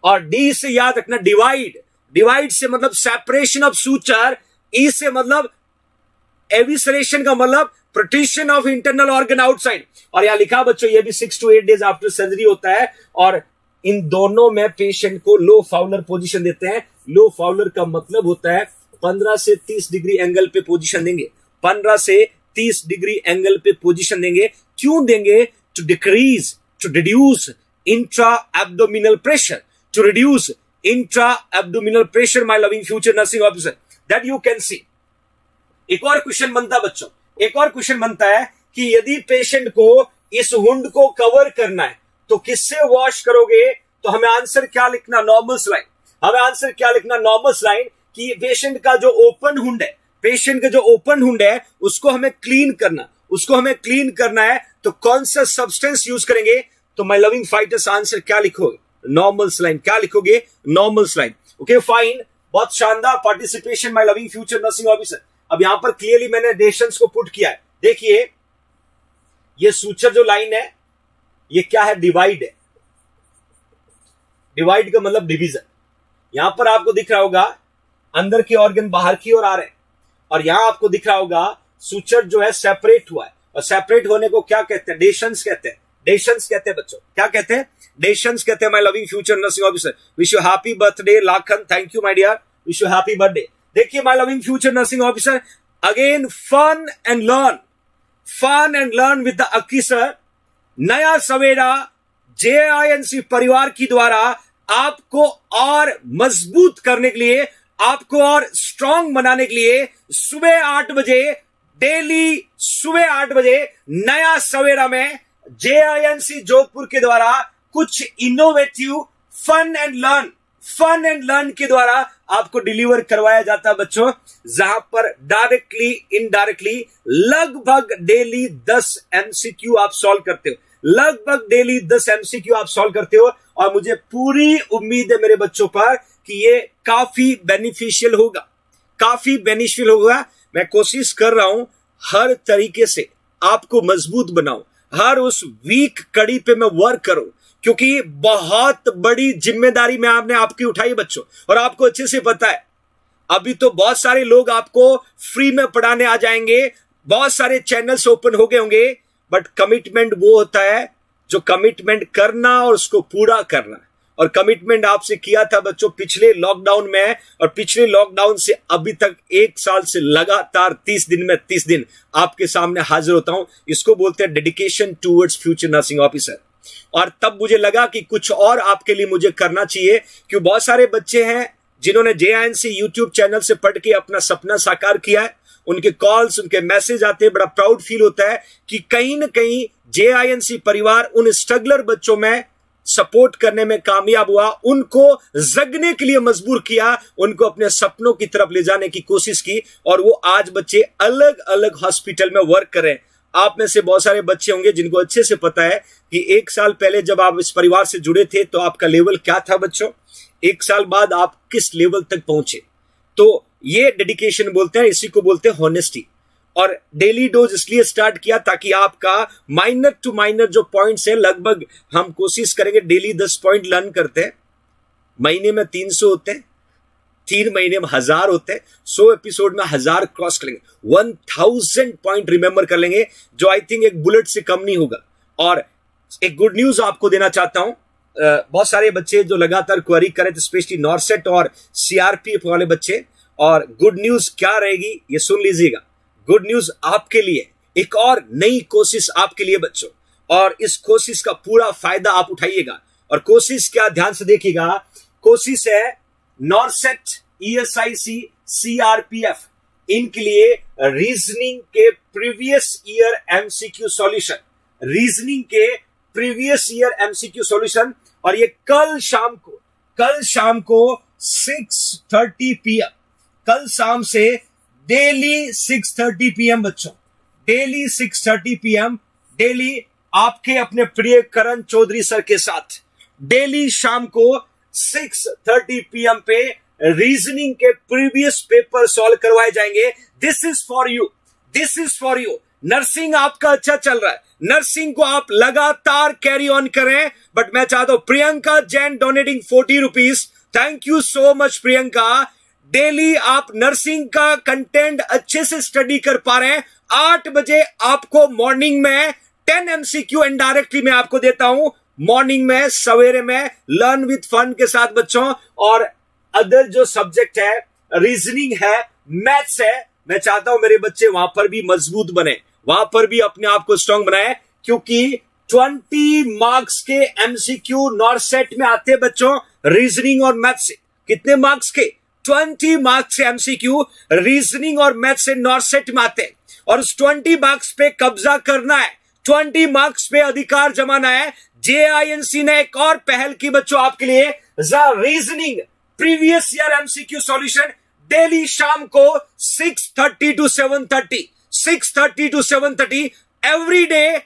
Speaker 1: और डी से याद रखना डिवाइड। डिवाइड से मतलब सेपरेशन ऑफ सूचर, ई से मतलब एविसरेशन का मतलब protection of internal organ outside. और यहां लिखा बच्चों ये भी 6 to 8 days आफ्टर सर्जरी होता है, और इन दोनों में पेशेंट को लो फाउलर पोजीशन देते हैं। लो फाउलर का मतलब होता है 15 से 30 डिग्री एंगल पे पोजीशन देंगे, 15 से 30 डिग्री एंगल पे पोजीशन देंगे। क्यों देंगे? To decrease, to reduce intra abdominal pressure, to reduce intra abdominal pressure my loving future nursing officer, that you can see. एक और क्वेश्चन बनता है बच्चों, एक और क्वेश्चन बनता है कि यदि पेशेंट को इस वुंड को कवर करना है तो किससे वॉश करोगे? तो हमें आंसर क्या लिखना? Normal saline. हमें आंसर क्या लिखना? Normal saline. कि पेशेंट का जो ओपन हुंड है, पेशेंट का जो ओपन हुंड है उसको हमें क्लीन करना, उसको हमें क्लीन करना है, तो कौन सा सब्सटेंस यूज करेंगे? तो माय लविंग फाइटर्स आंसर क्या लिखोगे? Normal saline. क्या लिखोगे? Normal saline. ओके फाइन, बहुत शानदार participation my loving future nursing officer. अब यहां पर क्लियरली मैंने डेशंस को पुट किया है। देखिए ये सूचर जो लाइन है ये क्या है? डिवाइड है। डिवाइड का मतलब डिवीजन। यहां पर आपको दिख रहा होगा अंदर के ऑर्गन बाहर की ओर आ रहे हैं, और यहां आपको दिख रहा होगा सूचर जो है सेपरेट हुआ है, और सेपरेट होने को क्या कहते हैं? डेशंस कहते हैं। डेशंस कहते हैं बच्चों, क्या कहते हैं? डेशंस कहते हैं। My loving future nursing officer, wish you happy birthday Lakhan, thank you my dear, wish you happy birthday. देखिए my loving future nursing officer, again fun and learn, fun and learn with the Akki sir. Naya Savera JINC परिवार की द्वारा आपको और मजबूत करने के लिए, आपको और स्ट्रांग बनाने के लिए सुबह 8 बजे, डेली सुबह 8 बजे नया सवेरा में JINC जोधपुर के द्वारा कुछ इनोवेटिव फन एंड लर्न के द्वारा आपको डिलीवर करवाया जाता है बच्चों, जहां पर डायरेक्टली इनडायरेक्टली लगभग डेली 10 MCQ आप सॉल्व करते हो, लगभग डेली 10 MCQ आप सॉल्व करते हो। और मुझे पूरी उम्मीद है मेरे बच्चों पर कि ये काफी बेनिफिशियल होगा, काफी बेनिफिशियल होगा। मैं कोशिश कर रहा हूं हर तरीके से आपको मजबूत बनाऊं, हर उस वीक कड़ी पे मैं वर्क करूं, क्योंकि बहुत बड़ी जिम्मेदारी मैं आपने आपकी उठाई बच्चों, और आपको अच्छे से पता है अभी तो बहुत सारे लोग आपको फ्री में पढ़ाने आ जाएंगे, बहुत सारे चैनल्स ओपन हो गए होंगे, बट कमिटमेंट वो होता है जो कमिटमेंट करना और उसको पूरा करना। और कमिटमेंट आपसे किया था बच्चों पिछले लॉकडाउन में, और पिछले लॉकडाउन से अभी तक 1 साल से लगातार 30 दिन में 30 दिन आपके सामने हाजिर होता हूं। इसको बोलते हैं dedication towards future nursing officer. और तब मुझे लगा कि कुछ और आपके लिए मुझे करना चाहिए, क्योंकि बहुत सारे बच्चे हैं जिन्होंने JINC यूट्यूब चैनल से पढ़ के अपना सपना साकार किया है। उनके कॉल्स, उनके मैसेज आते हैं, बड़ा प्राउड फील होता है कि कहीं ना कहीं JINC परिवार उन स्ट्रगलर बच्चों में सपोर्ट करने में कामयाब हुआ, उनको जगने के लिए मजबूर किया, उनको अपने सपनों की तरफ ले जाने की कोशिश की, और वो आज बच्चे अलग अलग हॉस्पिटल में वर्क कर रहे हैं। आप में से बहुत सारे बच्चे होंगे जिनको अच्छे से पता है कि 1 साल पहले जब आप इस परिवार से जुड़े थे तो आपका लेवल क्या था बच्चों, 1 साल बाद आप किस लेवल तक पहुंचे। तो ये डेडिकेशन बोलते हैं, इसी को बोलते हैं हॉनेस्टी। और डेली डोज इसलिए स्टार्ट किया ताकि आपका माइनर टू माइनर जो पॉइंट्स है, लगभग हम कोशिश करेंगे डेली 10 पॉइंट लर्न करते हैं। महीने में 300 होते हैं, 3 महीने में 1000 होते हैं, 100 एपिसोड में 1000 क्रॉस करेंगे, 1000 पॉइंट रिमेंबर कर लेंगे, जो आई थिंक एक बुलेट से कम नहीं होगा। और एक गुड न्यूज आपको देना चाहता हूं, बहुत सारे बच्चे जो लगातार क्वेरी करें, स्पेशली नॉर्सेट और CRPF वाले बच्चे, और गुड न्यूज क्या रहेगी ये सुन लीजिएगा। गुड न्यूज आपके लिए, एक और नई कोशिश आपके लिए बच्चों, और इस कोशिश का पूरा फायदा आप उठाइएगा। और कोशिश क्या, ध्यान से देखिएगा, कोशिश है नॉर्सेट, ESIC, CRPF, इनके लिए रीजनिंग के previous year MCQ solution, reasoning के प्रीवियस ईयर MCQ सॉल्यूशन। और ये कल शाम को 6:30 PM, कल शाम से डेली 6:30 PM बच्चों, डेली 6:30 PM, डेली आपके अपने प्रिय करण चौधरी सर के साथ डेली शाम को 6:30 PM पे रीजनिंग के प्रीवियस पेपर सॉल्व करवाए जाएंगे। This is for you, this is for you. Nursing आपका अच्छा चल रहा है, नर्सिंग को आप लगातार कैरी ऑन करें, बट मैं चाहता हूं Priyanka Jain donating 40 rupees, thank you so much Priyanka. Daily आप नर्सिंग का कंटेंट अच्छे से स्टडी कर पा रहे हैं। 8 बजे आपको मॉर्निंग में 10 MCQ इनडायरेक्टली मैं आपको देता हूं मॉर्निंग में, सवेरे में, लर्न विथ फन के साथ बच्चों। और अदर जो सब्जेक्ट है, रीजनिंग है, मैथ्स है, मैं चाहता हूं मेरे बच्चे वहां पर भी मजबूत बने, वहां पर भी अपने आप को स्ट्रांग बनाए, क्योंकि 20 मार्क्स के MCQ नॉर्थ सेट में आते हैं बच्चों, रीजनिंग और मैथ्स से। कितने मार्क्स के? 20 मार्क्स के MCQ रीजनिंग और मैथ्स से नॉर्थ सेट में आते हैं, और उस 20 मार्क्स पे कब्जा करना है, 20 मार्क्स पे अधिकार जमाना है। JINC ने एक और पहल की बच्चों आपके लिए, reasoning previous year MCQ solution daily शाम को 6:30 to 7:30, 6:30 to 7:30 every day,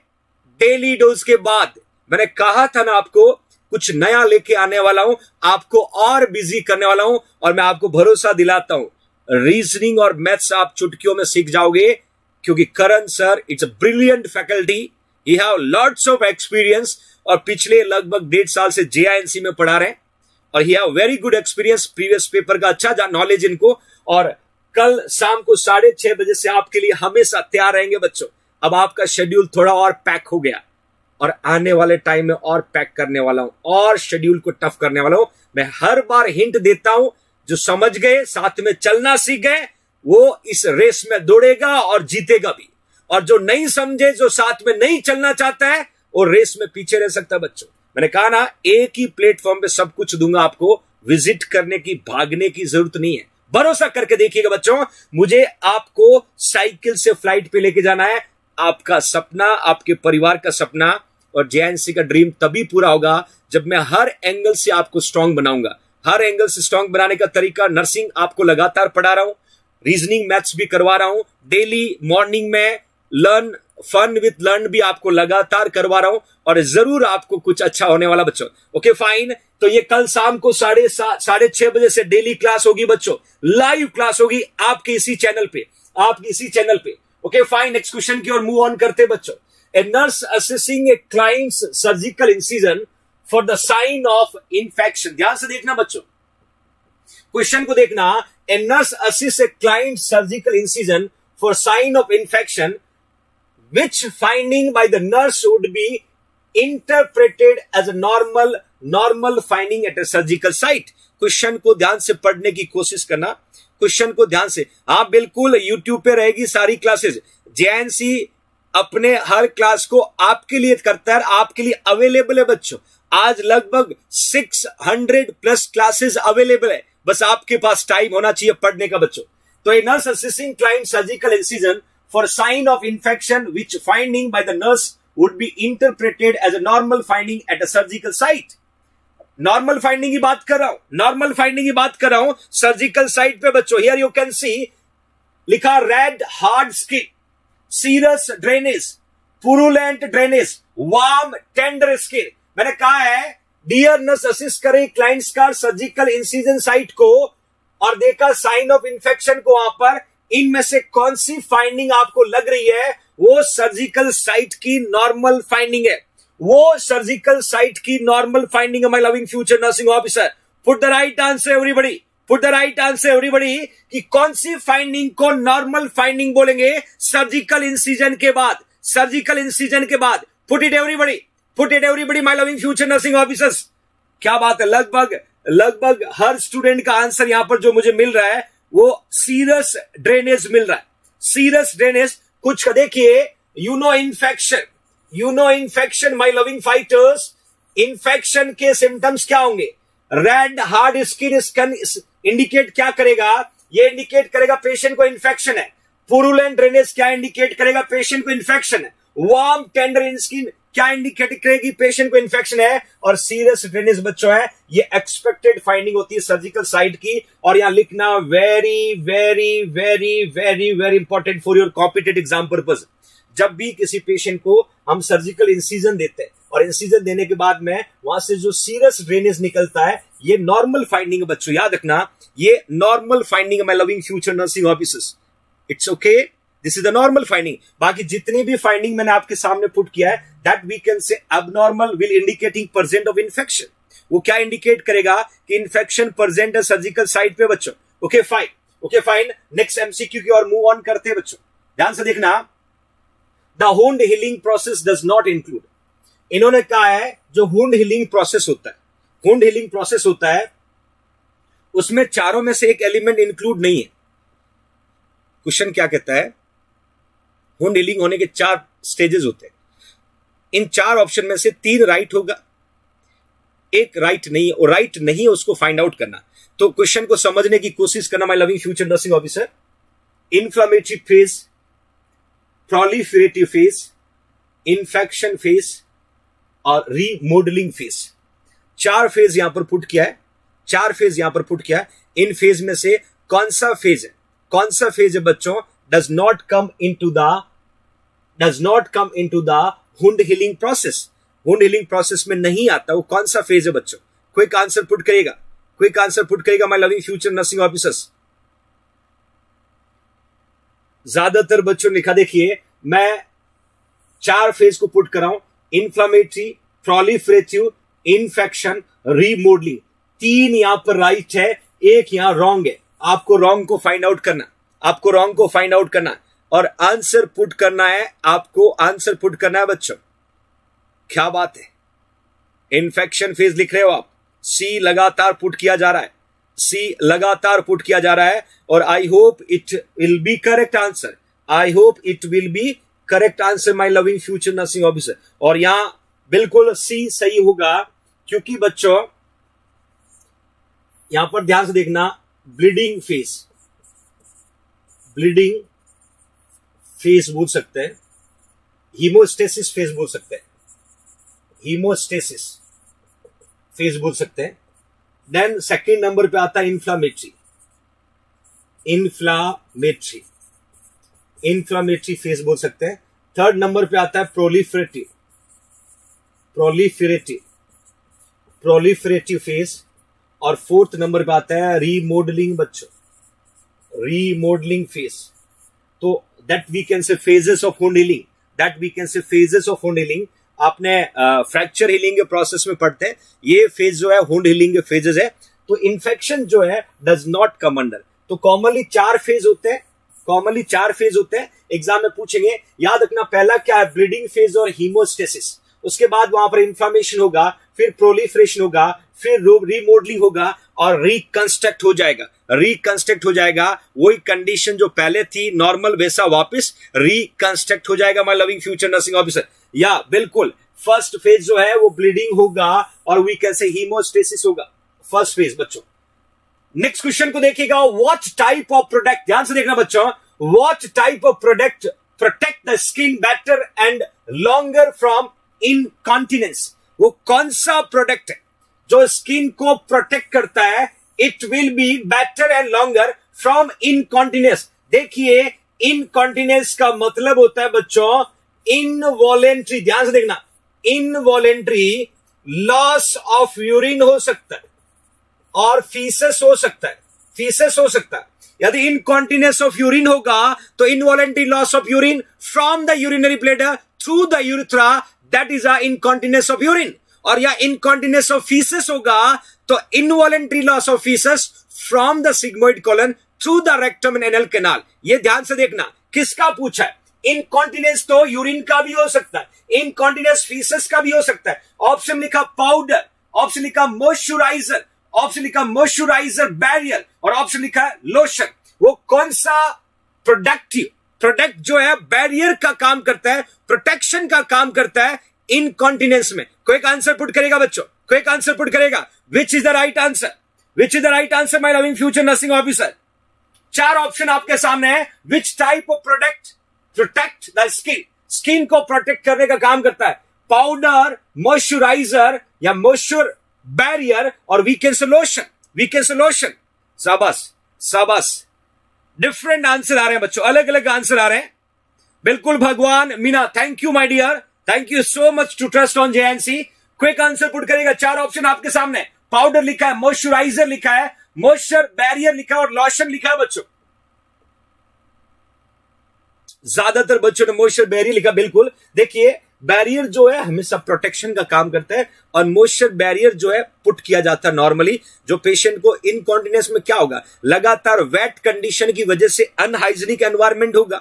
Speaker 1: daily dose के बाद। मैंने कहा था ना आपको कुछ नया लेके आने वाला हूं, आपको और बिजी करने वाला हूं, और मैं आपको भरोसा दिलाता हूं रीजनिंग और मैथ्स आप चुटकियों में सीख जाओगे, क्योंकि Karan sir it's a brilliant faculty, he have lots of experience, और पिछले लगभग 1.5 साल से JINC में पढ़ा रहे हैं, और he have very good experience, previous paper का अच्छा नॉलेज इनको। और कल शाम को 6:30 बजे से आपके लिए हमेशा तैयार रहेंगे बच्चों। अब आपका शेड्यूल थोड़ा और पैक हो गया, और आने वाले टाइम में और पैक करने वाला हूं, और शेड्यूल को टफ करने वाला हूं। मैं हर बार हिंट देता हूं, जो समझ गए, साथ में चलना सीख गए, वो इस रेस में दौड़ेगा और जीतेगा भी, और जो नहीं समझे, जो साथ में नहीं चलना चाहता है, वो रेस में पीछे रह सकता है बच्चों। मैंने कहा ना, एक ही प्लेटफॉर्म पे सब कुछ दूंगा आपको, विजिट करने की, भागने की जरूरत नहीं है। भरोसा करके देखिएगा बच्चों, मुझे आपको साइकिल से फ्लाइट पे लेके जाना है। आपका सपना, आपके परिवार का सपना और JINC का ड्रीम तभी पूरा होगा जब मैं हर एंगल से आपको स्ट्रांग बनाऊंगा। हर एंगल से स्ट्रांग बनाने का तरीका, नर्सिंग आपको लगातार पढ़ा रहा हूं, रीजनिंग मैथ्स भी करवा रहा हूं, डेली मॉर्निंग में लर्न फन विथ लर्न भी आपको लगातार करवा रहा हूं, और जरूर आपको कुछ अच्छा होने वाला बच्चों। ओके फाइन, तो ये कल शाम को 6:30 बजे से डेली क्लास होगी बच्चों, लाइव क्लास होगी आपके इसी चैनल पे, आपके इसी चैनल पे। ओके फाइन, नेक्स्ट क्वेश्चन की ओर मूव ऑन करते बच्चों। A nurse assessing a client's surgical incision for the sign of infection. ध्यान से देखना बच्चों, क्वेश्चन को देखना। A nurse assist a client surgical incision for sign of infection, which finding by the nurse would be interpreted as a normal finding at a surgical site। Question को ध्यान से पढ़ने की कोशिश करना, क्वेश्चन को ध्यान से। हाँ बिल्कुल, YouTube पे रहेगी सारी क्लासेस। JINC अपने हर क्लास को आपके लिए करता है, आपके लिए अवेलेबल है बच्चों। आज लगभग 600+ क्लासेस अवेलेबल है, बस आपके पास टाइम होना चाहिए पढ़ने का बच्चों। तो a nurse assisting client surgical incision for sign of infection, which finding by the nurse would be interpreted as a normal finding at a surgical site। Normal finding की बात कर रहा हूं, नॉर्मल फाइंडिंग की बात कर रहा हूं सर्जिकल साइट पे बच्चों। हियर यू कैन सी लिखा red hard skin, serous drainage, purulent drainage, warm tender skin. मैंने कहा है डियर नर्स असिस्ट करे क्लाइंट्स का सर्जिकल इंसिजन साइट को, और देखा साइन ऑफ इंफेक्शन को वहां पर। इनमें से कौन सी फाइंडिंग आपको लग रही है वो सर्जिकल साइट की नॉर्मल फाइंडिंग है, वो सर्जिकल साइट की नॉर्मल फाइंडिंग है। My loving future nursing officer, put the right answer everybody, put the right answer everybody, कि कौन सी फाइंडिंग को नॉर्मल फाइंडिंग बोलेंगे सर्जिकल इंसिजन के बाद, सर्जिकल इंसिजन के बाद। Put it everybody, put it everybody, my loving future nursing officers. क्या बात है, लगभग हर स्टूडेंट का आंसर यहां पर जो मुझे मिल रहा है वो सीरस ड्रेनेज मिल रहा है, सीरस ड्रेनेज। कुछ देखिए, infection my loving fighters, infection के सिम्टम्स क्या होंगे? रेड हार्ड स्किन इंडिकेट क्या करेगा? ये इंडिकेट करेगा पेशेंट को इन्फेक्शन है। पुरुलेंट ड्रेनेज क्या इंडिकेट करेगा? पेशेंट को इन्फेक्शन है। वार्म टेंडर स्किन क्या इंडिकेट करेगी पेशेंट को इन्फेक्शन है और सीरियस ड्रेनेज बच्चों है, ये एक्सपेक्टेड फाइंडिंग होती है सर्जिकल साइट की। और यहां लिखना very very very very very important for your competitive exam purpose. जब भी किसी पेशेंट को हम सर्जिकल इंसिजन देते हैं और इंसिजन देने के बाद में वहां से जो सीरियस ड्रेनेज निकलता है, ये नॉर्मल फाइंडिंग है बच्चों, याद रखना, ये नॉर्मल फाइंडिंग है my loving future nursing officers. It's okay, this is the normal finding. बाकी जितनी भी फाइंडिंग मैंने आपके सामने पुट किया है, that we can say abnormal will indicating present of infection. वो क्या इंडिकेट करेगा कि इन्फेक्शन प्रेजेंट है सर्जिकल साइट पे बच्चों। Okay fine, okay fine, next MCQ की और मूव ऑन करते हैं बच्चों। ध्यान से देखना, the wound healing process does not include. इन्होंने कहा है जो वुंड हीलिंग प्रोसेस होता है, वुंड हीलिंग प्रोसेस होता है, उसमें चारों में से एक एलिमेंट इंक्लूड नहीं है। क्वेश्चन क्या कहता है, वुंड हीलिंग होने के 4 स्टेजेस होते हैं, इन 4 ऑप्शन में से 3 राइट होगा, एक राइट नहीं है, और राइट नहीं है उसको फाइंड आउट करना। तो क्वेश्चन को समझने की कोशिश करना my loving future nursing officer. Inflammatory phase, proliferative phase, infection phase और रीमॉडलिंग फेज, 4 फेज यहां पर पुट किया है, 4 फेज यहां पर पुट किया है। इन फेज में से कौन सा फेज है, कौन सा फेज है बच्चों, does not come into the wound healing process, wound healing process में नहीं आता, वो कौन सा फेज है बच्चों? क्विक आंसर पुट करेगा, क्विक आंसर पुट करेगा my loving future nursing officers. ज्यादातर बच्चों लिखा, देखिए मैं 4 फेज को पुट कर रहा हूं, इन्फ्लेमेटरी, प्रोलिफरेटिव, इन्फेक्शन, रीमॉडलिंग। 3 यहां पर राइट है, एक यहां रॉन्ग है। आपको रॉन्ग को फाइंड आउट करना, आपको रॉन्ग को फाइंड आउट करना और आंसर पुट करना है, आपको आंसर पुट करना है बच्चों। क्या बात है, इन्फेक्शन फेज लिख रहे हो आप, सी लगातार पुट किया जा रहा है, सी लगातार पुट किया जा रहा है, और I hope it will be correct answer, I hope it will be correct answer my loving future nursing officer. और यहां बिल्कुल सी सही होगा, क्योंकि बच्चों यहां पर ध्यान से देखना, ब्लीडिंग फेज, ब्लीडिंग फेज बोल सकते हैं, हीमोस्टेसिस फेज बोल सकते हैं, हीमोस्टेसिस फेज बोल सकते हैं। देन सेकंड नंबर पे आता है इन्फ्लामेटरी, इन्फ्लामेटरी, इन्फ्लामेटरी फेज बोल सकते हैं। थर्ड नंबर पे आता है प्रोलिफरेटिव, प्रोलिफरेटिव, प्रोलिफरेटिव फेज। और फोर्थ नंबर पे आता है रीमॉडलिंग बच्चों, रीमॉडलिंग फेज। तो that we can say phases of wound healing, that we can say phases of wound healing. आपने फ्रैक्चर हीलिंग के प्रोसेस में पढ़ते हैं, ये फेज जो है वुंड हीलिंग के फेजेस है। तो इन्फेक्शन जो है डज नॉट कम अंडर। तो कॉमनली 4 फेज होते हैं, कॉमनली 4 फेज होते हैं, एग्जाम में पूछेंगे। याद रखना, पहला क्या है, ब्लीडिंग फेज और हीमोस्टेसिस, उसके बाद वहां पर इंफ्लेमेशन होगा, फिर प्रोलिफरेशन होगा, फिर रीमॉडलिंग होगा और रिकंस्ट्रक्ट हो जाएगा, रिकंस्ट्रक्ट हो जाएगा। वही कंडीशन जो पहले थी नॉर्मल, वैसा वापस रिकंस्ट्रक्ट हो जाएगा my loving future nursing officer. या बिल्कुल फर्स्ट फेज जो है वो ब्लीडिंग होगा और वी कैन से हीमोस्टेसिस होगा, फर्स्ट फेज बच्चों। नेक्स्ट क्वेश्चन को देखिएगा, व्हाट टाइप ऑफ प्रोडक्ट, ध्यान से देखना बच्चों, what type of product protect the skin better and longer from incontinence. वो कौन सा प्रोडक्ट है जो स्किन को प्रोटेक्ट करता है, it will be better and longer from incontinence. देखिए इनकॉन्टिनेंस का मतलब होता है बच्चों इनवॉलेंट्री, ध्यान से देखना, इनवॉलेंट्री लॉस ऑफ यूरिन हो सकता है और फीसेस हो सकता है, फीसेस हो सकता है। यदि इनकॉन्टिनेंस ऑफ यूरिन होगा तो involuntary loss of urine from the urinary bladder through the urethra, that is a incontinence of urine. और या इनकॉन्टिनेंस ऑफ फीसेस होगा तो involuntary loss of faeces from the sigmoid colon through the rectum and anal canal. ये ध्यान से देखना, किसका पूछा है, इनकॉन्टिनेंस तो यूरिन का भी हो सकता है, इनकॉन्टिनेंस फीसेस का भी हो सकता है। ऑप्शन लिखा पाउडर, ऑप्शन लिखा मॉइस्चराइजर, ऑप्शन लिखा मॉइस्चराइजर बैरियर और ऑप्शन लिखा है लोशन। वो कौन सा प्रोडक्ट जो है बैरियर का काम करता है, प्रोटेक्शन का काम करता है इनकॉन्टिनेंस में। क्विक आंसर पुट करेगा बच्चों, क्विक आंसर पुट करेगा, which is the right answer, which is the right answer my loving future nursing officer. 4 option आपके सामने है, which type of product protect the skin, skin को protect करने का काम करता है। पाउडर, मॉइस्चराइजर या मॉइस्चर बैरियर और वीकेंड से लोशन। शाबाश। डिफरेंट आंसर आ रहे हैं बच्चों, अलग अलग आंसर आ रहे हैं। बिल्कुल Bhagwan Meena, thank you my dear, thank you so much to trust on JNC. Quick answer put करेगा, 4 ऑप्शन आपके सामने। पाउडर लिखा है, मॉइस्चराइजर लिखा है, मॉइस्चर बैरियर लिखा है और लोशन लिखा है बच्चों। ज्यादातर बच्चों ने मॉइस्चर बैरियर लिखा। बिल्कुल, देखिए बैरियर जो है हमेशा प्रोटेक्शन का काम करता है और मॉइस्चर बैरियर जो है पुट किया जाता है नॉर्मली जो पेशेंट को इनकॉन्टिनेंस में क्या होगा, लगातार वेट कंडीशन की वजह से अनहाइजीनिक एनवायरमेंट होगा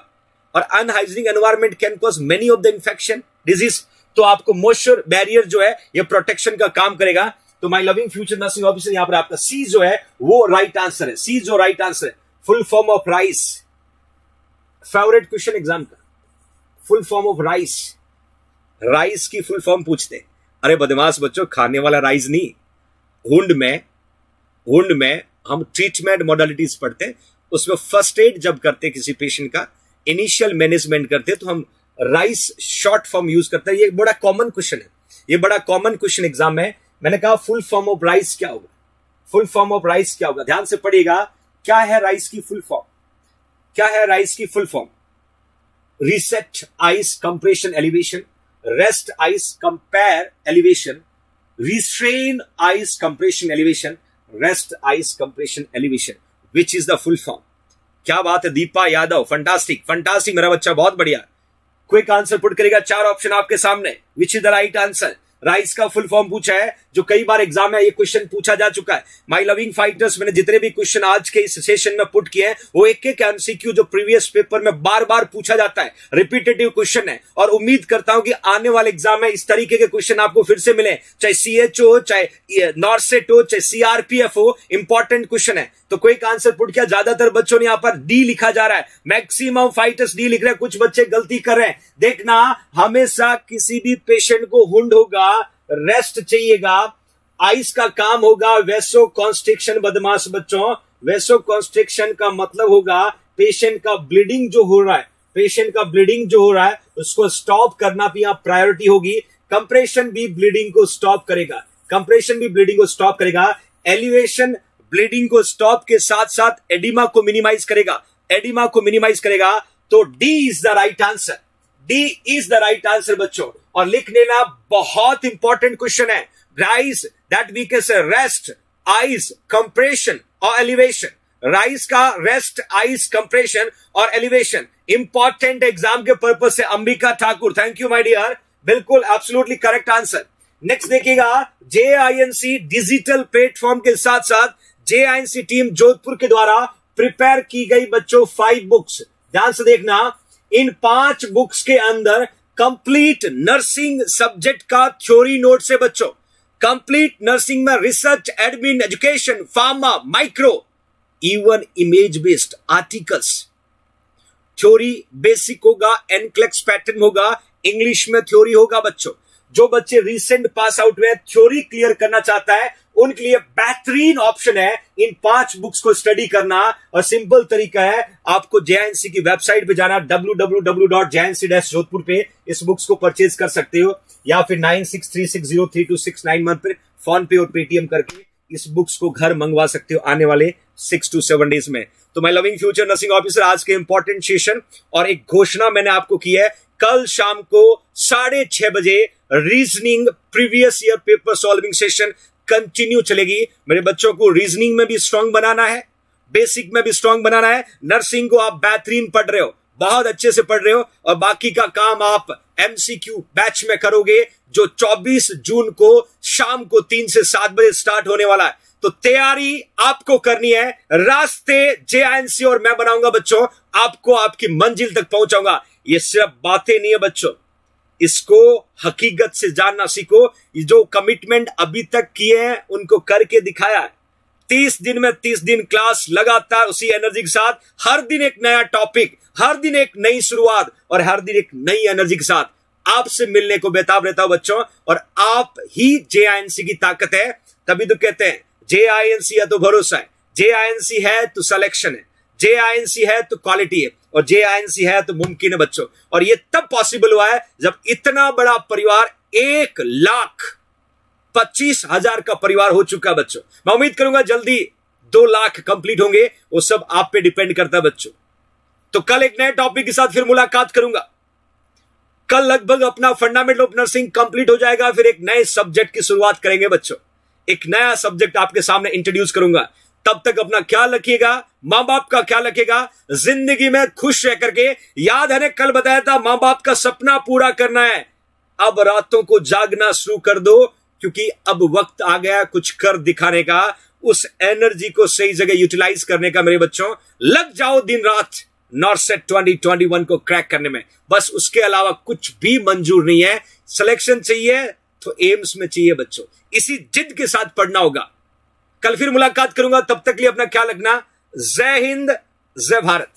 Speaker 1: और unhygienic environment can cause many of the infection disease. तो आपको मॉइस्चर बैरियर जो है ये प्रोटेक्शन का काम करेगा। तो my loving future nursing officer, यहां पर आपका सी जो है वो राइट आंसर है। सी जो राइट आंसर है। Full form of RICE, favourite question exam का, full form of RICE. RICE की फुल फॉर्म पूछते, अरे बदमाश बच्चों, खाने वाला राइस नहीं। हुंड में हम ट्रीटमेंट मॉडलिटीज पढ़ते हैं, उसमें फर्स्ट एड जब करते किसी पेशेंट का, इनिशियल मैनेजमेंट करते तो हम राइस शॉर्ट फॉर्म यूज करते हैं। ये बड़ा कॉमन क्वेश्चन है, ये बड़ा कॉमन क्वेश्चन एग्जाम में। मैंने कहा फुल फॉर्म ऑफ राइस क्या होगा, फुल फॉर्म ऑफ राइस क्या होगा, ध्यान से पढ़िएगा। क्या है राइस की फुल फॉर्म, क्या है राइस की full form? Reset ice compression elevation, rest ice compare elevation, restrain ice compression elevation, rest ice compression elevation, which is the full form? क्या बात है दीपा यादव, फंटास्टिक फंटास्टिक मेरा बच्चा, बहुत बढ़िया। क्विक आंसर पुट करेगा, 4 ऑप्शन आपके सामने। विच is the right answer? Rice का फुल फॉर्म पूछा है, जो कई बार एग्जाम में ये क्वेश्चन पूछा जा चुका है। माय लविंग फाइटर्स, मैंने जितने भी क्वेश्चन आज के इस सेशन में पुट किए हैं वो एक एक एमसीक्यू जो प्रीवियस पेपर में बार बार पूछा जाता है, रिपीटेटिव क्वेश्चन है। और उम्मीद करता हूं कि आने वाले एग्जाम में इस तरीके के क्वेश्चन आपको फिर से मिले, चाहे सीएचओ हो, चाहे नॉर्सेट हो, चाहे सीआरपीएफ हो, इंपॉर्टेंट क्वेश्चन है। तो क्विक आंसर पुट किया। ज्यादातर बच्चों ने यहां पर डी लिखा जा रहा है, मैक्सिमम फाइटर्स डी लिख रहे हैं, कुछ बच्चे गलती कर रहे हैं। देखना, हमेशा किसी भी पेशेंट को हुंड होगा, रेस्ट चाहिएगा, आइस का काम होगा वेसो कॉन्स्ट्रिक्शन। बदमाश बच्चों, वेसो कॉन्स्ट्रिक्शन का मतलब होगा पेशेंट का ब्लीडिंग जो हो रहा है, पेशेंट का ब्लीडिंग जो हो रहा है उसको स्टॉप करना भी यहाँ प्रायोरिटी होगी। कंप्रेशन भी ब्लीडिंग को स्टॉप करेगा, कंप्रेशन भी ब्लीडिंग को स्टॉप करेगा। एलिवेशन ब्लीडिंग को स्टॉप के साथ साथ एडिमा को मिनिमाइज करेगा, एडिमा को मिनिमाइज करेगा। तो D is the right answer, D is the right answer बच्चों। और लिख लेना, बहुत इंपॉर्टेंट क्वेश्चन है। RICE that we can say rest, ice, compression और एलिवेशन। राइस का रेस्ट, आइस, कंप्रेशन और एलिवेशन इंपॉर्टेंट एग्जाम के पर्पज से। Ambika Thakur, thank you my dear, बिल्कुल एब्सोल्युटली करेक्ट आंसर। नेक्स्ट देखिएगा, जेआईएनसी डिजिटल प्लेटफॉर्म के साथ साथ जेआईएनसी टीम जोधपुर के द्वारा प्रिपेयर की गई बच्चों 5 बुक्स। ध्यान से देखना, इन 5 बुक्स के अंदर कंप्लीट नर्सिंग सब्जेक्ट का थ्योरी नोट्स है बच्चों। कंप्लीट नर्सिंग में research, admin, education, pharma, micro, even image based articles. Theory basic होगा, एनक्लेक्स पैटर्न होगा, इंग्लिश में थ्योरी होगा बच्चों। जो बच्चे रिसेंट पास आउट हुए, थ्योरी क्लियर करना चाहता है, उनके लिए बेहतरीन ऑप्शन है इन 5 बुक्स को स्टडी करना। और सिंपल तरीका है, आपको जेएनसी की वेबसाइट पे जाना, www.jnc-jodhpur पे इस बुक्स को परचेज कर सकते हो, या फिर 9636032691 पर फोन पे और पेटीएम करके इस बुक्स को घर मंगवा सकते हो आने वाले 6 to 7 डेज में। तो my loving future nursing officer, आज के इंपॉर्टेंट सेशन और एक घोषणा मैंने आपको की है, कल शाम को 6:30 बजे reasoning previous year paper solving session continue चलेगी। मेरे बच्चों को रीजनिंग में भी स्ट्रांग बनाना है, बेसिक में भी स्ट्रांग बनाना है। नर्सिंग को आप बेहतरीन पढ़ रहे हो, बहुत अच्छे से पढ़ रहे हो, और बाकी का काम आप एमसीक्यू बैच में करोगे जो 24 जून को शाम को 3 से 7 बजे स्टार्ट होने वाला है। तो तैयारी आपको करनी है, रास्ते जेएनसी और मैं बनाऊंगा बच्चों, आपको आपकी मंजिल तक पहुंचाऊंगा। ये सिर्फ बातें नहीं है बच्चों, इसको हकीकत से जानना सीखो। ये जो कमिटमेंट अभी तक किए हैं उनको करके दिखाया है। 30 दिन में 30 दिन क्लास लगातार उसी एनर्जी के साथ, हर दिन एक नया टॉपिक, हर दिन एक नई शुरुआत और हर दिन एक नई एनर्जी के साथ आपसे मिलने को बेताब रहता हूं बच्चों। और आप ही जेआईएनसी की ताकत है, तभी तो कहते हैं जेआईएनसी है तो भरोसा है, जेआईएनसी है तो सिलेक्शन है, जेआईएनसी है तो क्वालिटी है, और जेआईएनसी है तो मुमकिन है बच्चों। और ये तब पॉसिबल हुआ है जब इतना बड़ा परिवार 1,25,000 का परिवार हो चुका है बच्चों। मैं उम्मीद करूंगा जल्दी 2 लाख कंप्लीट होंगे, वो सब आप पे डिपेंड करता है बच्चों। तो कल एक नए टॉपिक के साथ फिर मुलाकात करूंगा। कल लगभग अपना फंडामेंटल ऑफ नर्सिंग कंप्लीट हो जाएगा, फिर एक नए सब्जेक्ट की शुरुआत करेंगे बच्चों। एक नया सब्जेक्ट आपके सामने इंट्रोड्यूस करूंगा। तब तक अपना ख्याल रखिएगा, मां बाप का ख्याल रखिएगा, जिंदगी में खुश रह करके। याद है ने कल बताया था मां बाप का सपना पूरा करना है। अब रातों को जागना शुरू कर दो, क्योंकि अब वक्त आ गया कुछ कर दिखाने का। उस एनर्जी को सही जगह यूटिलाइज करने का मेरे बच्चों। लग जाओ दिन रात नॉर्सेट 2021 को क्रैक करने में। बस उसके अलावा कुछ भी मंजूर नहीं है। सिलेक्शन चाहिए तो एम्स में चाहिए बच्चों। इसी जिद के साथ पढ़ना होगा। कल फिर मुलाकात करूंगा, तब तक के लिए अपना ख्याल रखना। जय हिंद, जय भारत।